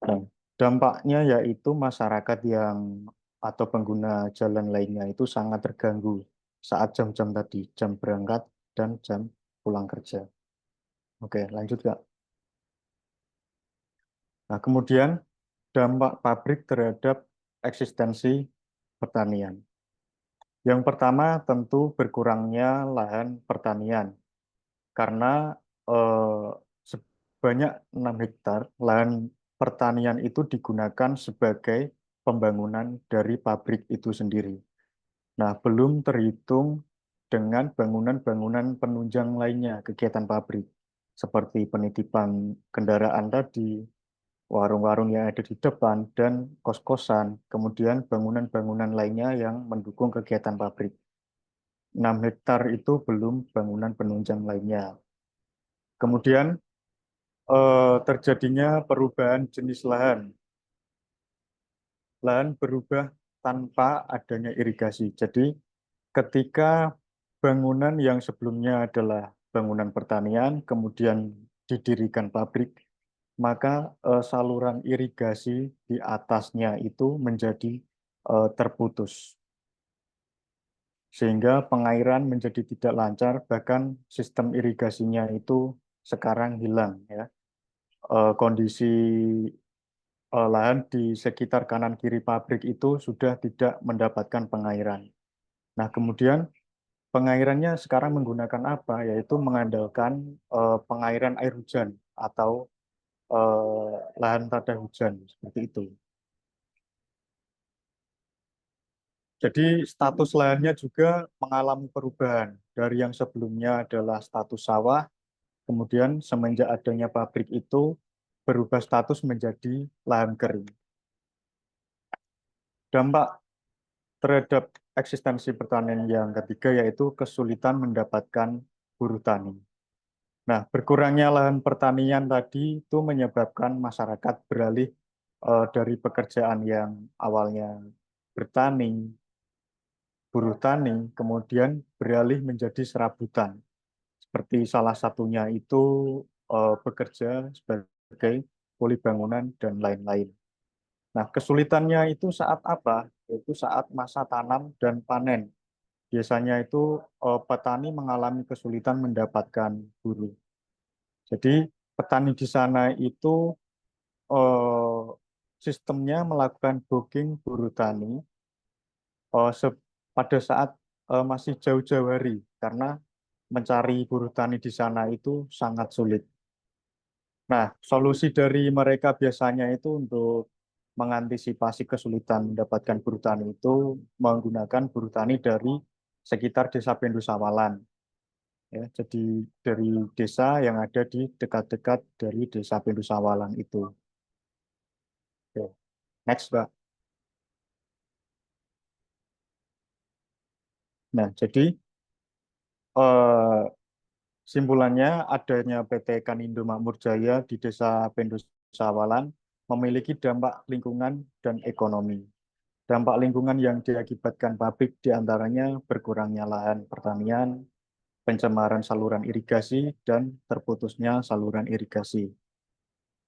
Nah, dampaknya yaitu masyarakat yang atau pengguna jalan lainnya itu sangat terganggu saat jam-jam tadi, jam berangkat dan jam pulang kerja. Oke, lanjut Kak. Nah, kemudian dampak pabrik terhadap eksistensi pertanian. Yang pertama tentu berkurangnya lahan pertanian karena eh, sebanyak 6 hektar lahan pertanian itu digunakan sebagai pembangunan dari pabrik itu sendiri. Nah, belum terhitung dengan bangunan-bangunan penunjang lainnya kegiatan pabrik, seperti penitipan kendaraan tadi, warung-warung yang ada di depan, dan kos-kosan, kemudian bangunan-bangunan lainnya yang mendukung kegiatan pabrik. 6 hektar itu belum bangunan penunjang lainnya. Kemudian terjadinya perubahan jenis lahan. Lahan berubah tanpa adanya irigasi. Jadi ketika bangunan yang sebelumnya adalah bangunan pertanian, kemudian didirikan pabrik, maka saluran irigasi di atasnya itu menjadi terputus. Sehingga pengairan menjadi tidak lancar, bahkan sistem irigasinya itu sekarang hilang. Ya. Kondisi lahan di sekitar kanan kiri pabrik itu sudah tidak mendapatkan pengairan. Nah, kemudian pengairannya sekarang menggunakan apa? Yaitu mengandalkan pengairan air hujan atau lahan tada hujan seperti itu. Jadi status lahannya juga mengalami perubahan dari yang sebelumnya adalah status sawah, kemudian semenjak adanya pabrik itu berubah status menjadi lahan kering. Dampak terhadap eksistensi pertanian yang ketiga yaitu kesulitan mendapatkan buruh tani. Nah, berkurangnya lahan pertanian tadi itu menyebabkan masyarakat beralih dari pekerjaan yang awalnya bertani, buruh tani, kemudian beralih menjadi serabutan. Seperti salah satunya itu bekerja sebagai kuli bangunan dan lain-lain. Nah, kesulitannya itu saat apa? Yaitu saat masa tanam dan panen. Biasanya itu petani mengalami kesulitan mendapatkan buruh. Jadi petani di sana itu eh, sistemnya melakukan booking buruh tani pada saat masih jauh-jauh hari karena mencari buruh tani di sana itu sangat sulit. Nah, solusi dari mereka biasanya itu untuk mengantisipasi kesulitan mendapatkan buruh tani itu menggunakan buruh tani dari sekitar Desa Pendusawalan. Ya, jadi dari desa yang ada di dekat-dekat dari Desa Pendusawalan itu. Oke. Next, Mbak. Nah, jadi eh, simpulannya adanya PT Kanindo Makmur Jaya di Desa Pendusawalan memiliki dampak lingkungan dan ekonomi. Dampak lingkungan yang diakibatkan pabrik diantaranya berkurangnya lahan pertanian, pencemaran saluran irigasi, dan terputusnya saluran irigasi.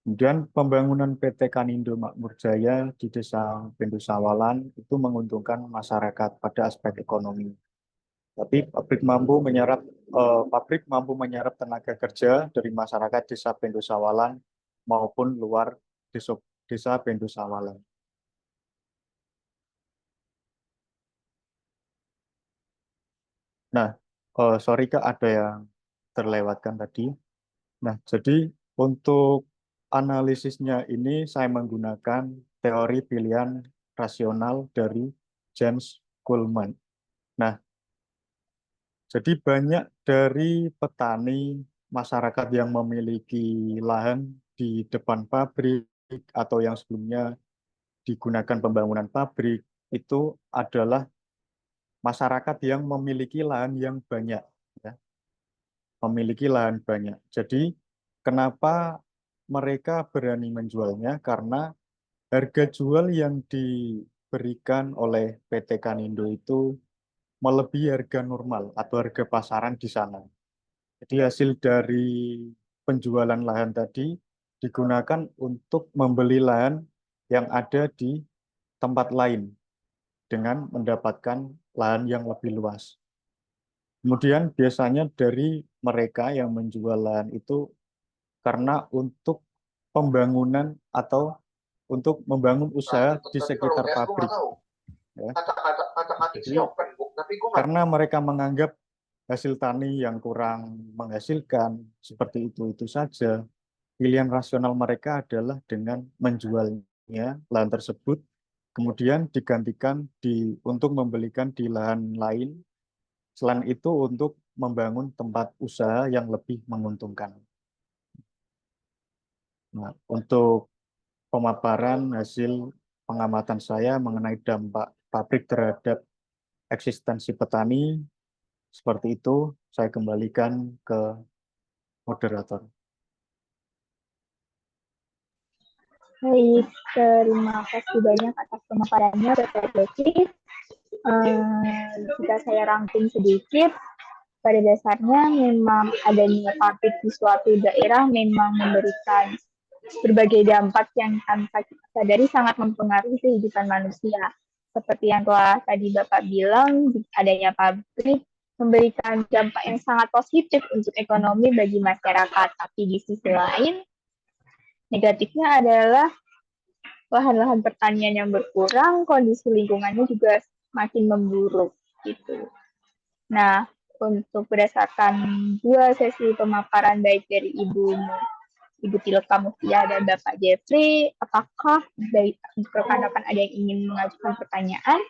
Kemudian pembangunan PT Kanindo Makmur Jaya di Desa Pendusawalan itu menguntungkan masyarakat pada aspek ekonomi. Tapi pabrik mampu menyerap tenaga kerja dari masyarakat Desa Pendusawalan maupun luar Desa Pendusawalan. Nah, sorry Kak, ada yang terlewatkan tadi. Nah, jadi untuk analisisnya ini saya menggunakan teori pilihan rasional dari James Kuhlman. Nah, jadi banyak dari petani masyarakat yang memiliki lahan di depan pabrik atau yang sebelumnya digunakan pembangunan pabrik itu adalah masyarakat yang memiliki lahan yang banyak, ya, memiliki lahan banyak. Jadi kenapa mereka berani menjualnya? Karena harga jual yang diberikan oleh PT Kanindo itu melebihi harga normal atau harga pasaran di sana. Jadi hasil dari penjualan lahan tadi digunakan untuk membeli lahan yang ada di tempat lain dengan mendapatkan lahan yang lebih luas. Kemudian biasanya dari mereka yang menjual lahan itu karena untuk pembangunan atau untuk membangun usaha di sekitar pabrik. Ya. Jadi, karena mereka menganggap hasil tani yang kurang menghasilkan, seperti itu saja, pilihan rasional mereka adalah dengan menjualnya lahan tersebut, kemudian digantikan untuk membelikan di lahan lain, selain itu untuk membangun tempat usaha yang lebih menguntungkan. Nah, untuk pemaparan hasil pengamatan saya mengenai dampak pabrik terhadap eksistensi petani, seperti itu, saya kembalikan ke moderator. Baik, terima kasih banyak atas pemaparannya, Dr. Desi. Jika saya rangkum sedikit, pada dasarnya memang adanya pabrik di suatu daerah memang memberikan berbagai dampak yang tanpa kita sadari sangat mempengaruhi kehidupan manusia. Seperti yang telah tadi Bapak bilang, adanya pabrik memberikan dampak yang sangat positif untuk ekonomi bagi masyarakat. Tapi di sisi lain, negatifnya adalah lahan-lahan pertanian yang berkurang, kondisi lingkungannya juga makin memburuk gitu. Nah, untuk berdasarkan dua sesi pemaparan baik dari Ibu Tilka Mutia dan Bapak Jeffrey, apakah dari rekan-rekan ada yang ingin mengajukan pertanyaan?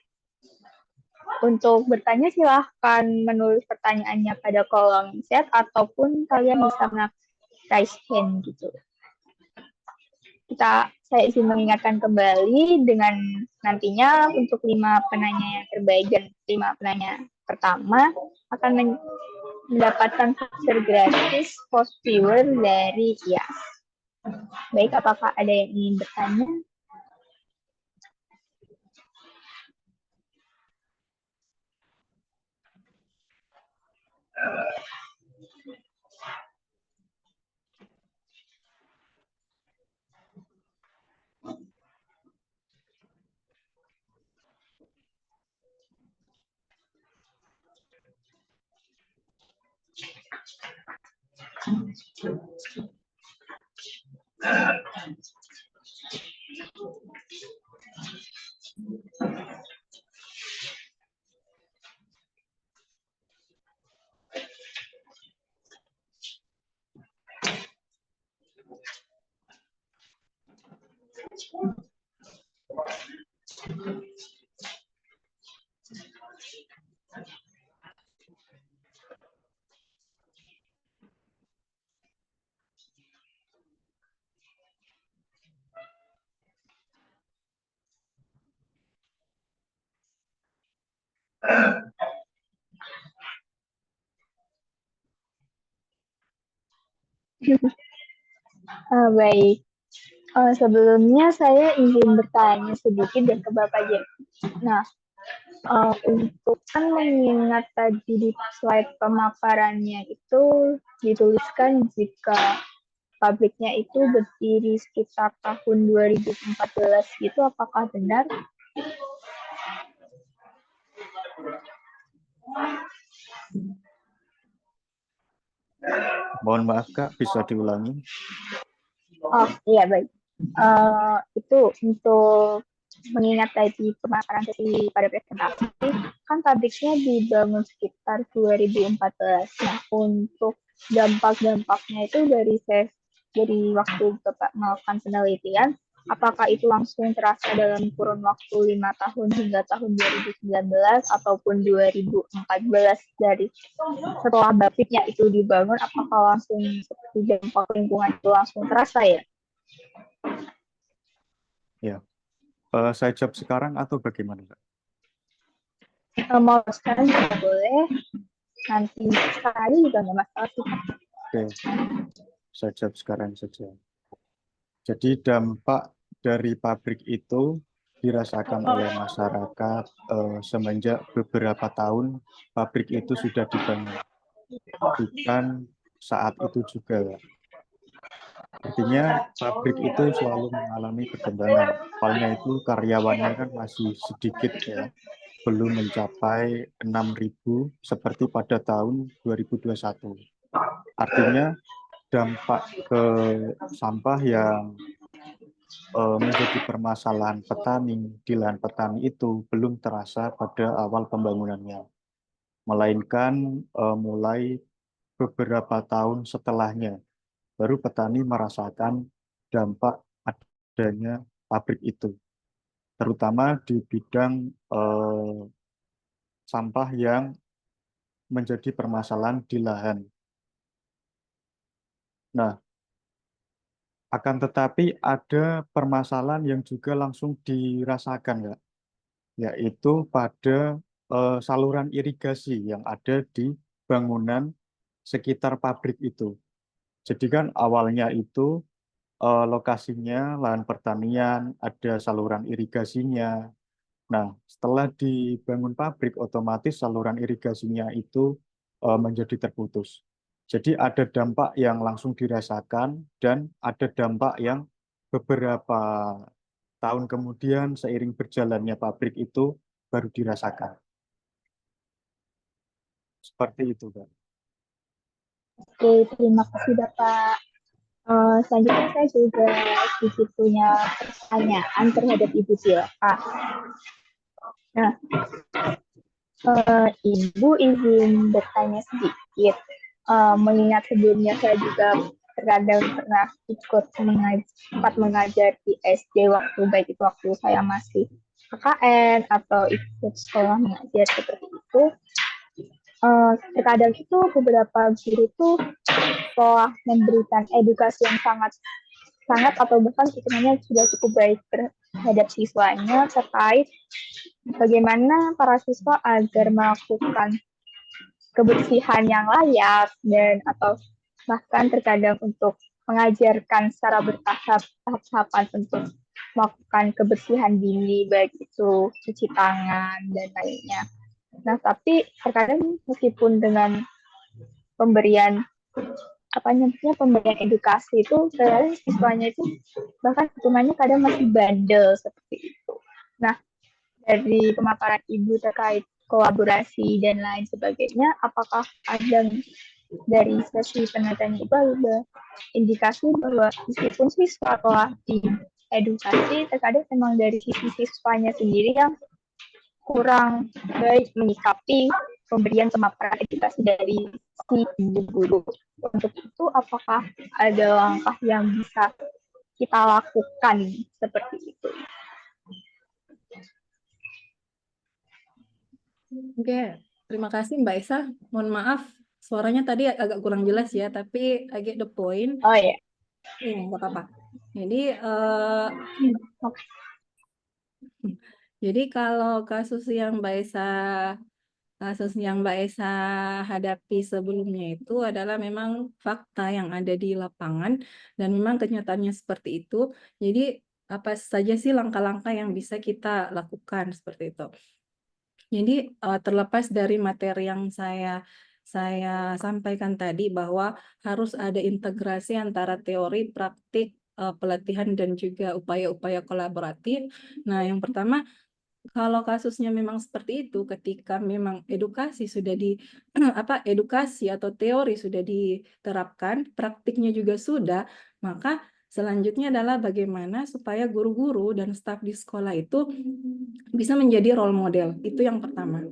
Untuk bertanya silahkan menulis pertanyaannya pada kolom chat ataupun kalian bisa raise hand gitu. Saya izin mengingatkan kembali dengan nantinya untuk 5 penanya yang terbaik dan 5 penanya pertama akan mendapatkan voucher gratis post viewer dari IAS. Baik, apakah ada yang ingin bertanya? Baik. Sebelumnya saya ingin bertanya sedikit dan ke Bapak Jeff. Nah, untuk kan mengingat tadi di slide pemaparannya itu dituliskan jika pabriknya itu berdiri sekitar tahun 2014 gitu, apakah benar? Mohon maaf Kak, bisa diulangi? Oh iya, baik. Itu untuk mengingat tadi pemaparan sesi pada presentasi, kan pabriknya dibangun sekitar 2014. Nah, untuk dampak-dampaknya itu dari waktu Bapak melakukan penelitian, apakah itu langsung terasa dalam kurun waktu 5 tahun hingga tahun 2019 ataupun 2014 dari setelah pabriknya itu dibangun, apakah langsung seperti dampak lingkungan itu langsung terasa ya? Ya, saya jawab sekarang atau bagaimana Kak? Mau sekarang juga boleh, nanti sekali juga nggak masalah sih. Oke, saya jawab sekarang saja. Jadi dampak dari pabrik itu dirasakan oleh masyarakat semenjak beberapa tahun pabrik itu sudah dibangun. Bukan saat itu juga. Artinya pabrik itu selalu mengalami perkembangan. Awalnya itu karyawannya kan masih sedikit ya, belum mencapai 6.000 seperti pada tahun 2021. Artinya dampak ke sampah yang menjadi permasalahan petani di lahan petani itu belum terasa pada awal pembangunannya, melainkan mulai beberapa tahun setelahnya baru petani merasakan dampak adanya pabrik itu, terutama di bidang sampah yang menjadi permasalahan di lahan. Nah, akan tetapi ada permasalahan yang juga langsung dirasakan, Kak, yaitu pada saluran irigasi yang ada di bangunan sekitar pabrik itu. Jadi kan awalnya itu lokasinya lahan pertanian, ada saluran irigasinya. Nah, setelah dibangun pabrik, otomatis saluran irigasinya itu menjadi terputus. Jadi ada dampak yang langsung dirasakan dan ada dampak yang beberapa tahun kemudian seiring berjalannya pabrik itu baru dirasakan. Seperti itu, Kak. Oke, terima kasih Bapak. Selanjutnya saya juga sedikit punya pertanyaan terhadap Ibu Silka. Nah, Ibu izin bertanya sedikit. Mengingat sebelumnya saya juga terkadang pernah ikut sempat mengajar di SD baik itu waktu saya masih KKN atau ikut sekolah mengajar seperti itu. Terkadang itu beberapa guru itu telah memberikan edukasi yang sangat atau bahkan sebenarnya sudah cukup baik terhadap siswanya terkait bagaimana para siswa agar melakukan kebersihan yang layak dan atau bahkan terkadang untuk mengajarkan secara bertahap tahap-tahapan untuk melakukan kebersihan dini baik itu cuci tangan dan lainnya. Nah, tapi terkadang meskipun dengan pemberian pemberian edukasi itu terkadang siswanya itu bahkan hitungannya kadang masih bandel seperti itu. Nah, dari pemaparan Ibu terkait kolaborasi dan lain sebagainya, apakah ada dari sesi penelitian itu ada indikasi bahwa meskipun siswa telah diedukasi, terkadang memang dari sisi siswanya sendiri yang kurang baik menyikapi pemberian pemaparan edukasi dari si ibu guru. Untuk itu, apakah ada langkah yang bisa kita lakukan seperti itu? Oke, terima kasih Mbak Esa. Mohon maaf, suaranya tadi agak kurang jelas ya, tapi I get the point. Oh ya. Nggak apa-apa. Jadi, Oke. jadi kalau kasus yang Mbak Esa hadapi sebelumnya itu adalah memang fakta yang ada di lapangan dan memang kenyataannya seperti itu. Jadi apa saja sih langkah-langkah yang bisa kita lakukan seperti itu. Jadi terlepas dari materi yang saya sampaikan tadi bahwa harus ada integrasi antara teori, praktik, pelatihan dan juga upaya-upaya kolaboratif. Nah, yang pertama kalau kasusnya memang seperti itu, ketika memang edukasi sudah edukasi atau teori sudah diterapkan, praktiknya juga sudah, maka selanjutnya adalah bagaimana supaya guru-guru dan staf di sekolah itu bisa menjadi role model. Itu yang pertama.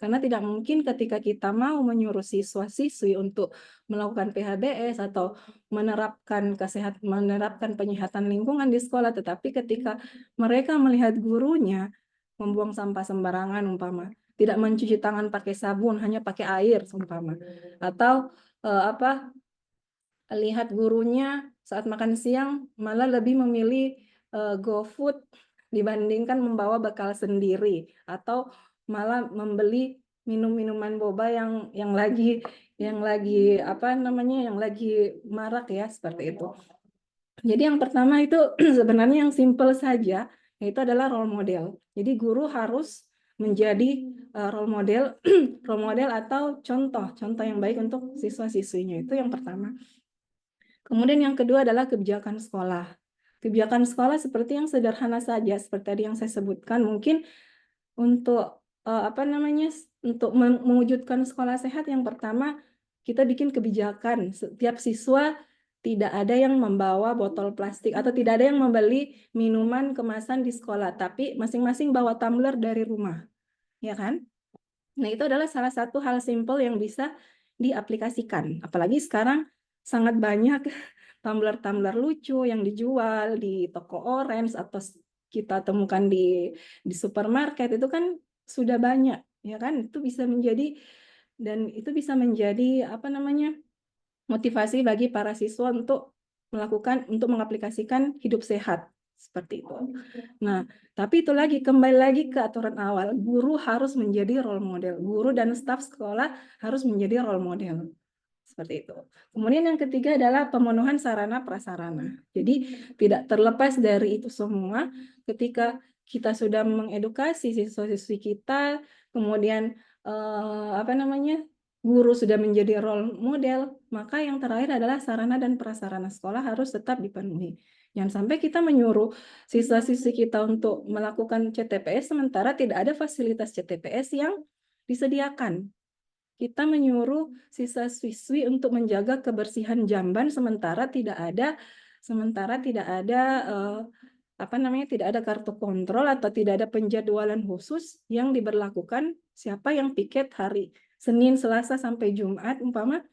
Karena tidak mungkin ketika kita mau menyuruh siswa-siswi untuk melakukan PHBS atau menerapkan penyihatan lingkungan di sekolah, tetapi ketika mereka melihat gurunya membuang sampah sembarangan umpama, tidak mencuci tangan pakai sabun, hanya pakai air umpama, atau lihat gurunya saat makan siang malah lebih memilih GoFood dibandingkan membawa bekal sendiri, atau malah membeli minuman boba yang lagi marak ya, seperti itu. Jadi yang pertama itu sebenarnya yang simple saja, yaitu adalah role model. Jadi guru harus menjadi role model atau contoh yang baik untuk siswa-siswinya. Itu yang pertama. Kemudian yang kedua adalah kebijakan sekolah. Kebijakan sekolah seperti yang sederhana saja, seperti tadi yang saya sebutkan, mungkin untuk untuk mewujudkan sekolah sehat, yang pertama kita bikin kebijakan setiap siswa tidak ada yang membawa botol plastik atau tidak ada yang membeli minuman kemasan di sekolah, tapi masing-masing bawa tumbler dari rumah, ya kan? Nah, itu adalah salah satu hal simpel yang bisa diaplikasikan. Apalagi sekarang sangat banyak tumbler-tumbler lucu yang dijual di toko orange atau kita temukan di supermarket, itu kan sudah banyak, ya kan? Itu bisa menjadi motivasi bagi para siswa untuk mengaplikasikan hidup sehat seperti itu. Nah, tapi itu kembali lagi ke aturan awal, guru harus menjadi role model. Guru dan staf sekolah harus menjadi role model. Seperti itu. Kemudian yang ketiga adalah pemenuhan sarana prasarana. Jadi tidak terlepas dari itu semua, ketika kita sudah mengedukasi siswa-siswi kita, kemudian guru sudah menjadi role model, maka yang terakhir adalah sarana dan prasarana sekolah harus tetap dipenuhi. Jangan sampai kita menyuruh siswa-siswi kita untuk melakukan CTPS sementara tidak ada fasilitas CTPS yang disediakan. Kita menyuruh siswa-siswi untuk menjaga kebersihan jamban sementara tidak ada tidak ada kartu kontrol atau tidak ada penjadwalan khusus yang diberlakukan siapa yang piket hari Senin, Selasa sampai Jumat umpama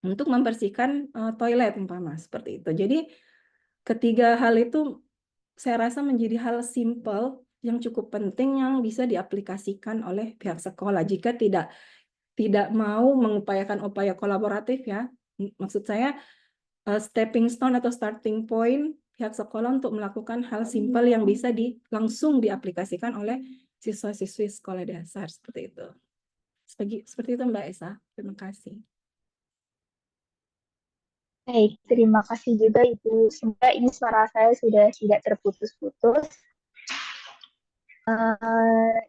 untuk membersihkan toilet umpama seperti itu. Jadi ketiga hal itu saya rasa menjadi hal simple yang cukup penting yang bisa diaplikasikan oleh pihak sekolah jika tidak mau mengupayakan upaya kolaboratif ya. Maksud saya stepping stone atau starting point pihak sekolah untuk melakukan hal simpel yang bisa langsung diaplikasikan oleh siswa-siswi sekolah dasar seperti itu. Seperti itu Mbak Esa. Terima kasih. Baik, terima kasih juga Ibu. Semoga ini suara saya sudah tidak terputus-putus.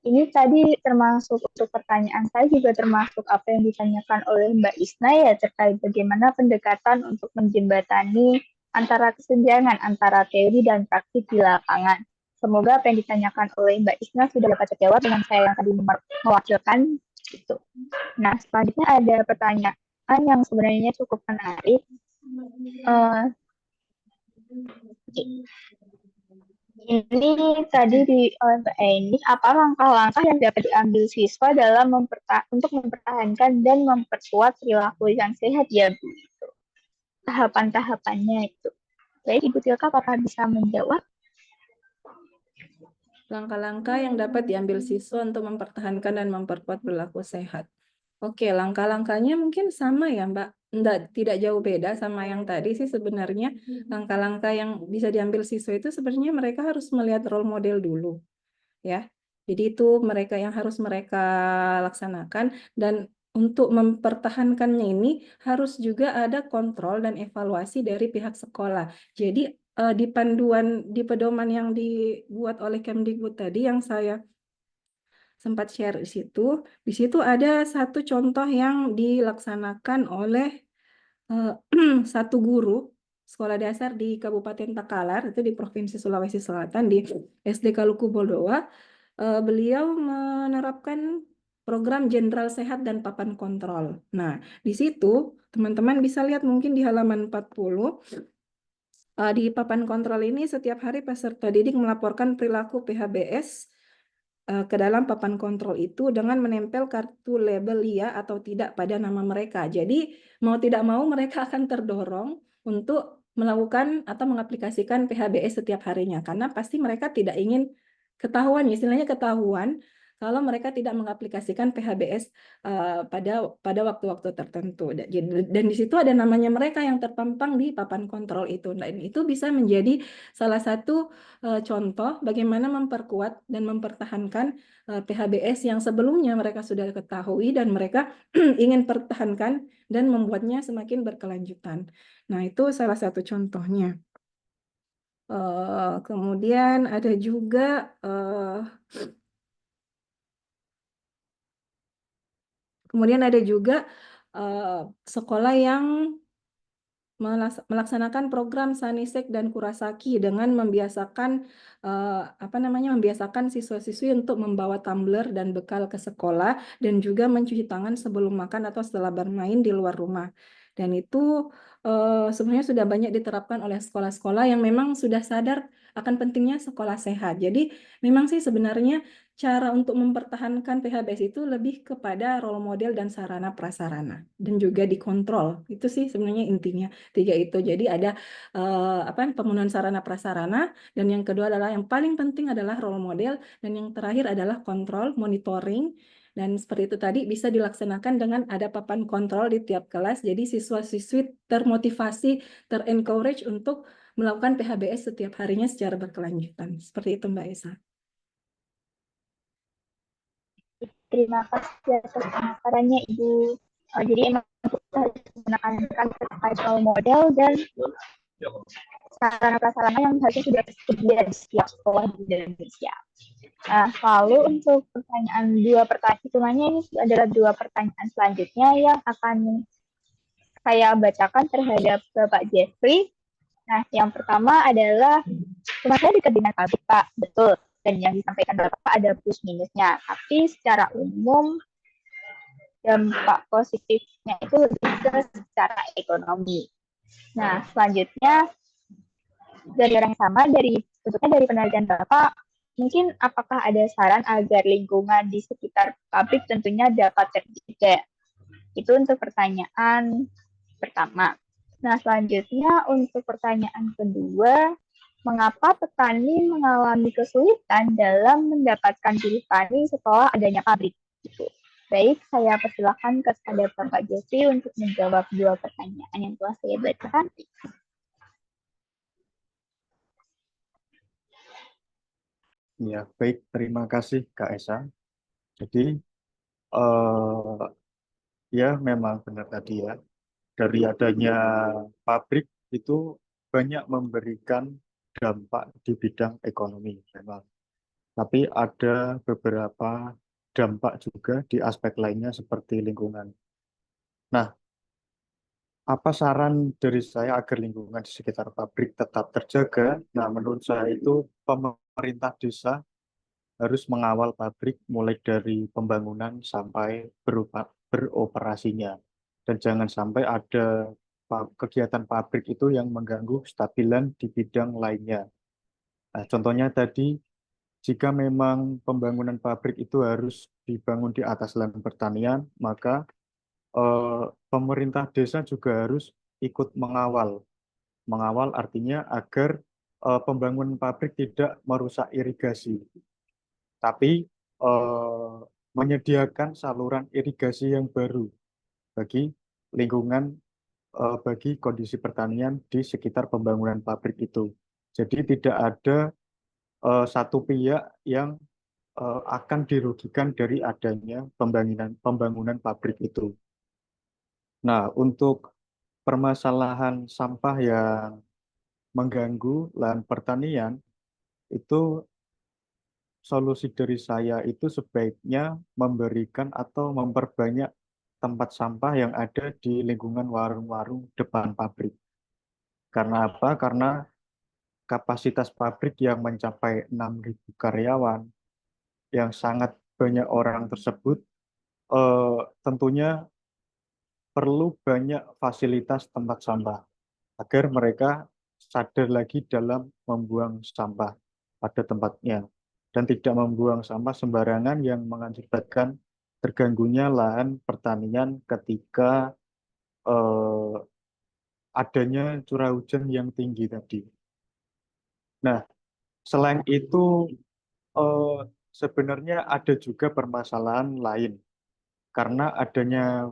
Ini tadi termasuk untuk pertanyaan saya juga termasuk apa yang ditanyakan oleh Mbak Isna ya terkait bagaimana pendekatan untuk menjembatani antara kesenjangan antara teori dan praktik di lapangan. Semoga apa yang ditanyakan oleh Mbak Isna sudah dapat terjawab dengan saya yang tadi mewakilkan itu. Nah, selanjutnya ada pertanyaan yang sebenarnya cukup menarik. Ini tadi di Mbak Eni, apa langkah-langkah yang dapat diambil siswa dalam untuk mempertahankan dan memperkuat perilaku yang sehat ya Bu? Tahapan-tahapannya itu. Baik, Ibu Tilka, apakah bisa menjawab? Langkah-langkah yang dapat diambil siswa untuk mempertahankan dan memperkuat perilaku sehat. Oke, langkah-langkahnya mungkin sama ya Mbak. Tidak jauh beda sama yang tadi sih sebenarnya. Langkah-langkah yang bisa diambil siswa itu sebenarnya mereka harus melihat role model dulu. Ya. Jadi itu mereka yang harus mereka laksanakan dan untuk mempertahankannya ini harus juga ada kontrol dan evaluasi dari pihak sekolah. Jadi di pedoman yang dibuat oleh Kemdikbud tadi yang saya sempat share di situ ada satu contoh yang dilaksanakan oleh satu guru sekolah dasar di Kabupaten Takalar, itu di Provinsi Sulawesi Selatan, di SD Kaluku Boldoa. Beliau menerapkan program Jenderal Sehat dan Papan Kontrol. Nah, di situ teman-teman bisa lihat mungkin di halaman 40, di papan kontrol ini setiap hari peserta didik melaporkan perilaku PHBS ke dalam papan kontrol itu dengan menempel kartu label iya atau tidak pada nama mereka. Jadi mau tidak mau mereka akan terdorong untuk melakukan atau mengaplikasikan PHBS setiap harinya karena pasti mereka tidak ingin ketahuan, istilahnya ketahuan kalau mereka tidak mengaplikasikan PHBS pada waktu-waktu tertentu. Dan di situ ada namanya mereka yang terpampang di papan kontrol itu. Dan itu bisa menjadi salah satu contoh bagaimana memperkuat dan mempertahankan PHBS yang sebelumnya mereka sudah ketahui dan mereka ingin pertahankan dan membuatnya semakin berkelanjutan. Nah, itu salah satu contohnya. Kemudian ada juga sekolah yang melaksanakan program Sanisek dan Kurasaki dengan membiasakan siswa-siswi untuk membawa tumbler dan bekal ke sekolah dan juga mencuci tangan sebelum makan atau setelah bermain di luar rumah. Dan itu sebenarnya sudah banyak diterapkan oleh sekolah-sekolah yang memang sudah sadar akan pentingnya sekolah sehat. Jadi memang sih sebenarnya cara untuk mempertahankan PHBS itu lebih kepada role model dan sarana prasarana dan juga dikontrol. Itu sih sebenarnya intinya. Tiga itu. Jadi ada pemenuhan sarana prasarana dan yang kedua adalah yang paling penting adalah role model dan yang terakhir adalah kontrol, monitoring. Dan seperti itu tadi bisa dilaksanakan dengan ada papan kontrol di tiap kelas. Jadi siswa-siswi termotivasi, ter-encourage untuk melakukan PHBS setiap harinya secara berkelanjutan. Seperti itu Mbak Esa. Terima kasih atas pemaparannya Ibu. Jadi emang kita harus menggunakan terkait role model dan sarana prasarana yang harusnya sudah tersedia di setiap sekolah di Indonesia. Nah, lalu untuk dua pertanyaan hitungannya ini adalah dua pertanyaan selanjutnya yang akan saya bacakan terhadap Bapak Jeffrey. Nah, yang pertama adalah rumah saya dekat dengan pabrik, Pak. Betul. Dan yang disampaikan Bapak ada plus minusnya. Tapi secara umum dampak positifnya itu lebih ke secara ekonomi. Nah, selanjutnya dari orang yang sama, tentunya dari penelitian Bapak, mungkin apakah ada saran agar lingkungan di sekitar pabrik tentunya dapat terjaga? Itu untuk pertanyaan pertama. Nah, selanjutnya untuk pertanyaan kedua, mengapa petani mengalami kesulitan dalam mendapatkan buruh tani setelah adanya pabrik? Gitu. Baik, saya persilakan kepada Bapak Jeffrey untuk menjawab dua pertanyaan yang telah saya bacakan. Ya, baik. Terima kasih, Kak Esa. Jadi, ya memang benar tadi ya. Dari adanya pabrik itu banyak memberikan dampak di bidang ekonomi memang. Tapi ada beberapa dampak juga di aspek lainnya seperti lingkungan. Nah, apa saran dari saya agar lingkungan di sekitar pabrik tetap terjaga? Nah, menurut saya itu pemerintah desa harus mengawal pabrik mulai dari pembangunan sampai beroperasinya. Dan jangan sampai ada kegiatan pabrik itu yang mengganggu kestabilan di bidang lainnya. Nah, contohnya tadi, jika memang pembangunan pabrik itu harus dibangun di atas lahan pertanian, maka pemerintah desa juga harus ikut mengawal. Mengawal artinya agar pembangunan pabrik tidak merusak irigasi, tapi menyediakan saluran irigasi yang baru bagi lingkungan, bagi kondisi pertanian di sekitar pembangunan pabrik itu. Jadi tidak ada satu pihak yang akan dirugikan dari adanya pembangunan pabrik itu. Nah, untuk permasalahan sampah yang mengganggu lahan pertanian, itu solusi dari saya itu sebaiknya memberikan atau memperbanyak tempat sampah yang ada di lingkungan warung-warung depan pabrik. Karena apa? Karena kapasitas pabrik yang mencapai 6.000 karyawan, yang sangat banyak orang tersebut, tentunya perlu banyak fasilitas tempat sampah agar mereka sadar lagi dalam membuang sampah pada tempatnya dan tidak membuang sampah sembarangan yang mengakibatkan terganggunya lahan pertanian ketika eh, adanya curah hujan yang tinggi tadi. Nah, selain itu eh, sebenarnya ada juga permasalahan lain karena adanya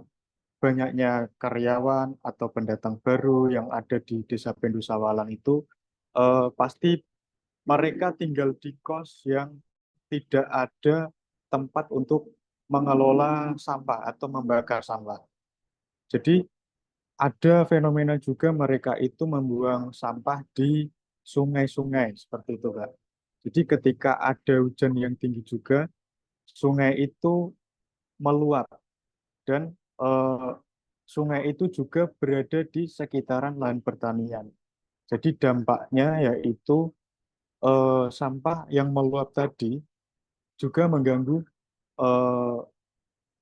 banyaknya karyawan atau pendatang baru yang ada di Desa Pendusawalan itu pasti mereka tinggal di kos yang tidak ada tempat untuk mengelola sampah atau membakar sampah. Jadi ada fenomena juga mereka itu membuang sampah di sungai-sungai seperti itu, Kak. Jadi ketika ada hujan yang tinggi juga, sungai itu meluap dan sungai itu juga berada di sekitaran lahan pertanian. Jadi dampaknya yaitu sampah yang meluap tadi juga mengganggu eh,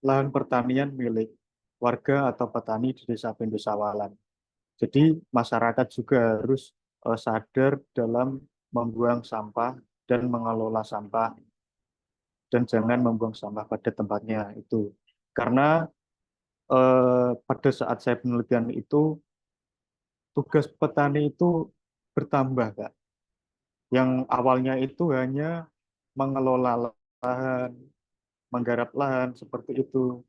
lahan pertanian milik warga atau petani di Desa Pendusawalan. Jadi masyarakat juga harus sadar dalam membuang sampah dan mengelola sampah dan jangan membuang sampah pada tempatnya itu. Karena pada saat saya penelitian itu tugas petani itu bertambah, Kak. Yang awalnya itu hanya mengelola lahan, menggarap lahan seperti itu.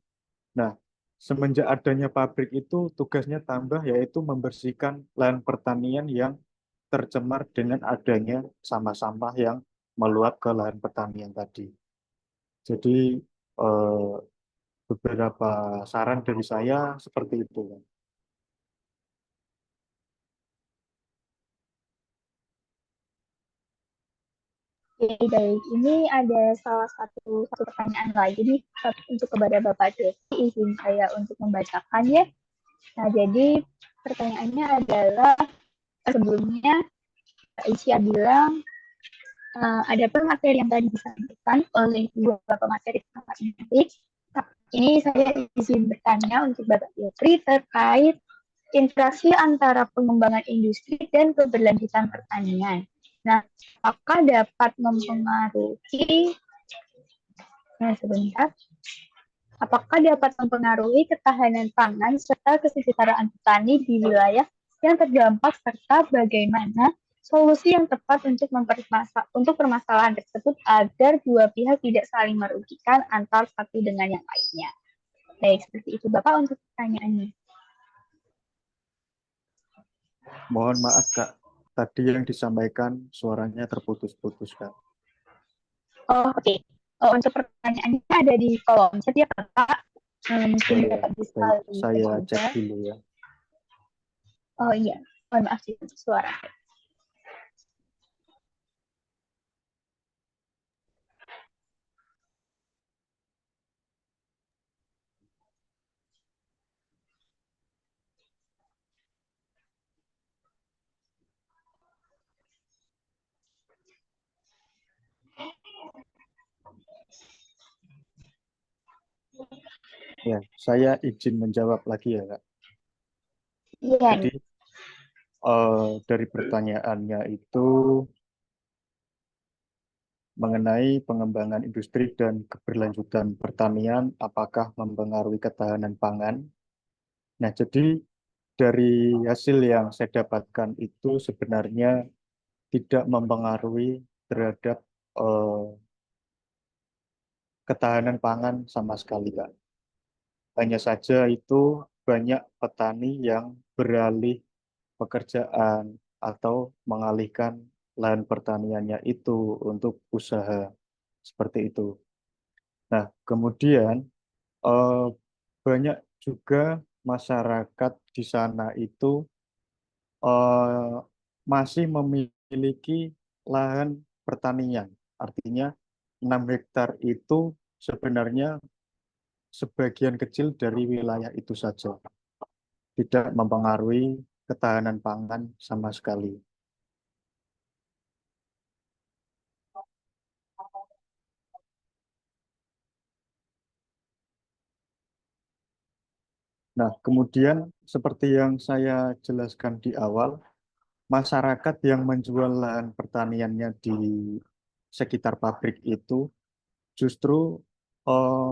Nah, semenjak adanya pabrik itu tugasnya tambah yaitu membersihkan lahan pertanian yang tercemar dengan adanya sampah-sampah yang meluap ke lahan pertanian tadi. Jadi beberapa saran dari saya seperti itu. Oke, baik. Ini ada salah satu pertanyaan lagi nih untuk kepada Bapak Devi. Izin saya untuk membacakan ya. Nah, jadi pertanyaannya adalah sebelumnya Mbak Isya bilang ada materi yang tadi disampaikan oleh beberapa materi matematik. Ini saya izin bertanya untuk Bapak Devi terkait interaksi antara pengembangan industri dan keberlanjutan pertanian. Nah, apakah dapat mempengaruhi ketahanan pangan serta kesejahteraan petani di wilayah yang terdampak serta bagaimana solusi yang tepat untuk permasalahan tersebut agar dua pihak tidak saling merugikan antar satu dengan yang lainnya. Baik, seperti itu Bapak untuk pertanyaannya. Mohon maaf Kak, tadi yang disampaikan suaranya terputus-putus Kak. Oh, oke. Untuk pertanyaannya ada di kolom chat ya Bapak. Mungkin dapat bisa saya cek dulu ya. Oh iya, mohon maaf sih suara. Ya, saya izin menjawab lagi ya Kak. Iya. Jadi dari pertanyaannya itu mengenai pengembangan industri dan keberlanjutan pertanian, apakah mempengaruhi ketahanan pangan? Nah, jadi dari hasil yang saya dapatkan itu sebenarnya tidak mempengaruhi terhadap ketahanan pangan sama sekali, Kak. Hanya saja itu banyak petani yang beralih pekerjaan atau mengalihkan lahan pertaniannya itu untuk usaha seperti itu. Nah, kemudian banyak juga masyarakat di sana itu masih memiliki lahan pertanian. Artinya 6 hektar itu sebenarnya sebagian kecil dari wilayah itu saja. Tidak mempengaruhi ketahanan pangan sama sekali. Nah, kemudian seperti yang saya jelaskan di awal, masyarakat yang menjual lahan pertaniannya di sekitar pabrik itu justru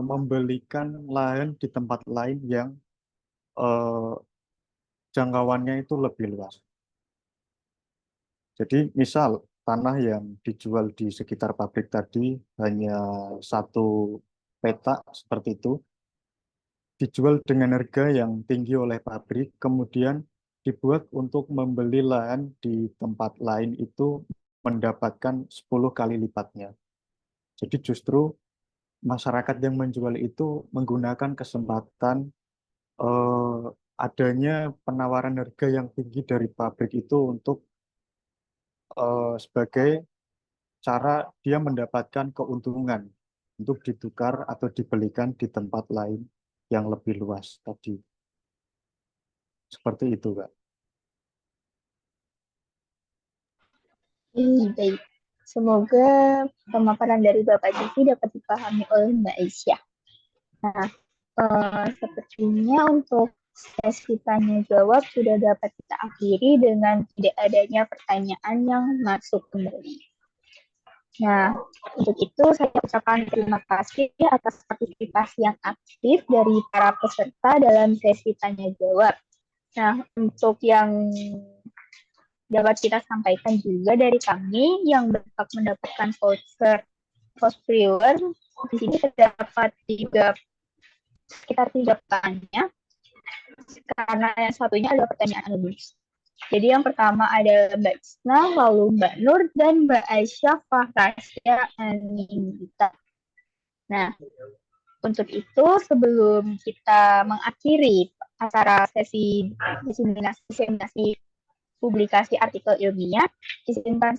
membelikan lahan di tempat lain yang eh, jangkauannya itu lebih luas. Jadi misal tanah yang dijual di sekitar pabrik tadi hanya 1 petak seperti itu, dijual dengan harga yang tinggi oleh pabrik, kemudian dibuat untuk membeli lahan di tempat lain itu mendapatkan 10 kali lipatnya. Jadi justru masyarakat yang menjual itu menggunakan kesempatan adanya penawaran harga yang tinggi dari pabrik itu untuk sebagai cara dia mendapatkan keuntungan untuk ditukar atau dibelikan di tempat lain yang lebih luas tadi. Seperti itu, Kak. Baik. Semoga pemaparan dari Bapak Devi dapat dipahami oleh Mbak Aisyah. Nah, sepertinya untuk sesi tanya jawab sudah dapat kita akhiri dengan tidak adanya pertanyaan yang masuk kembali. Nah, untuk itu saya ucapkan terima kasih atas partisipasi yang aktif dari para peserta dalam sesi tanya jawab. Nah, untuk yang dapat kita sampaikan juga dari kami yang berhak mendapatkan voucher Postprimer, di sini terdapat sekitar 3 pertanyaan, karena yang satunya adalah pertanyaan anonimus. Jadi yang pertama ada Mbak Isna, lalu Mbak Nur, dan Mbak Aisyah Fahrasya Anindita. Nah, untuk itu sebelum kita mengakhiri acara sesi diseminasi publikasi artikel ilmiah, izinkan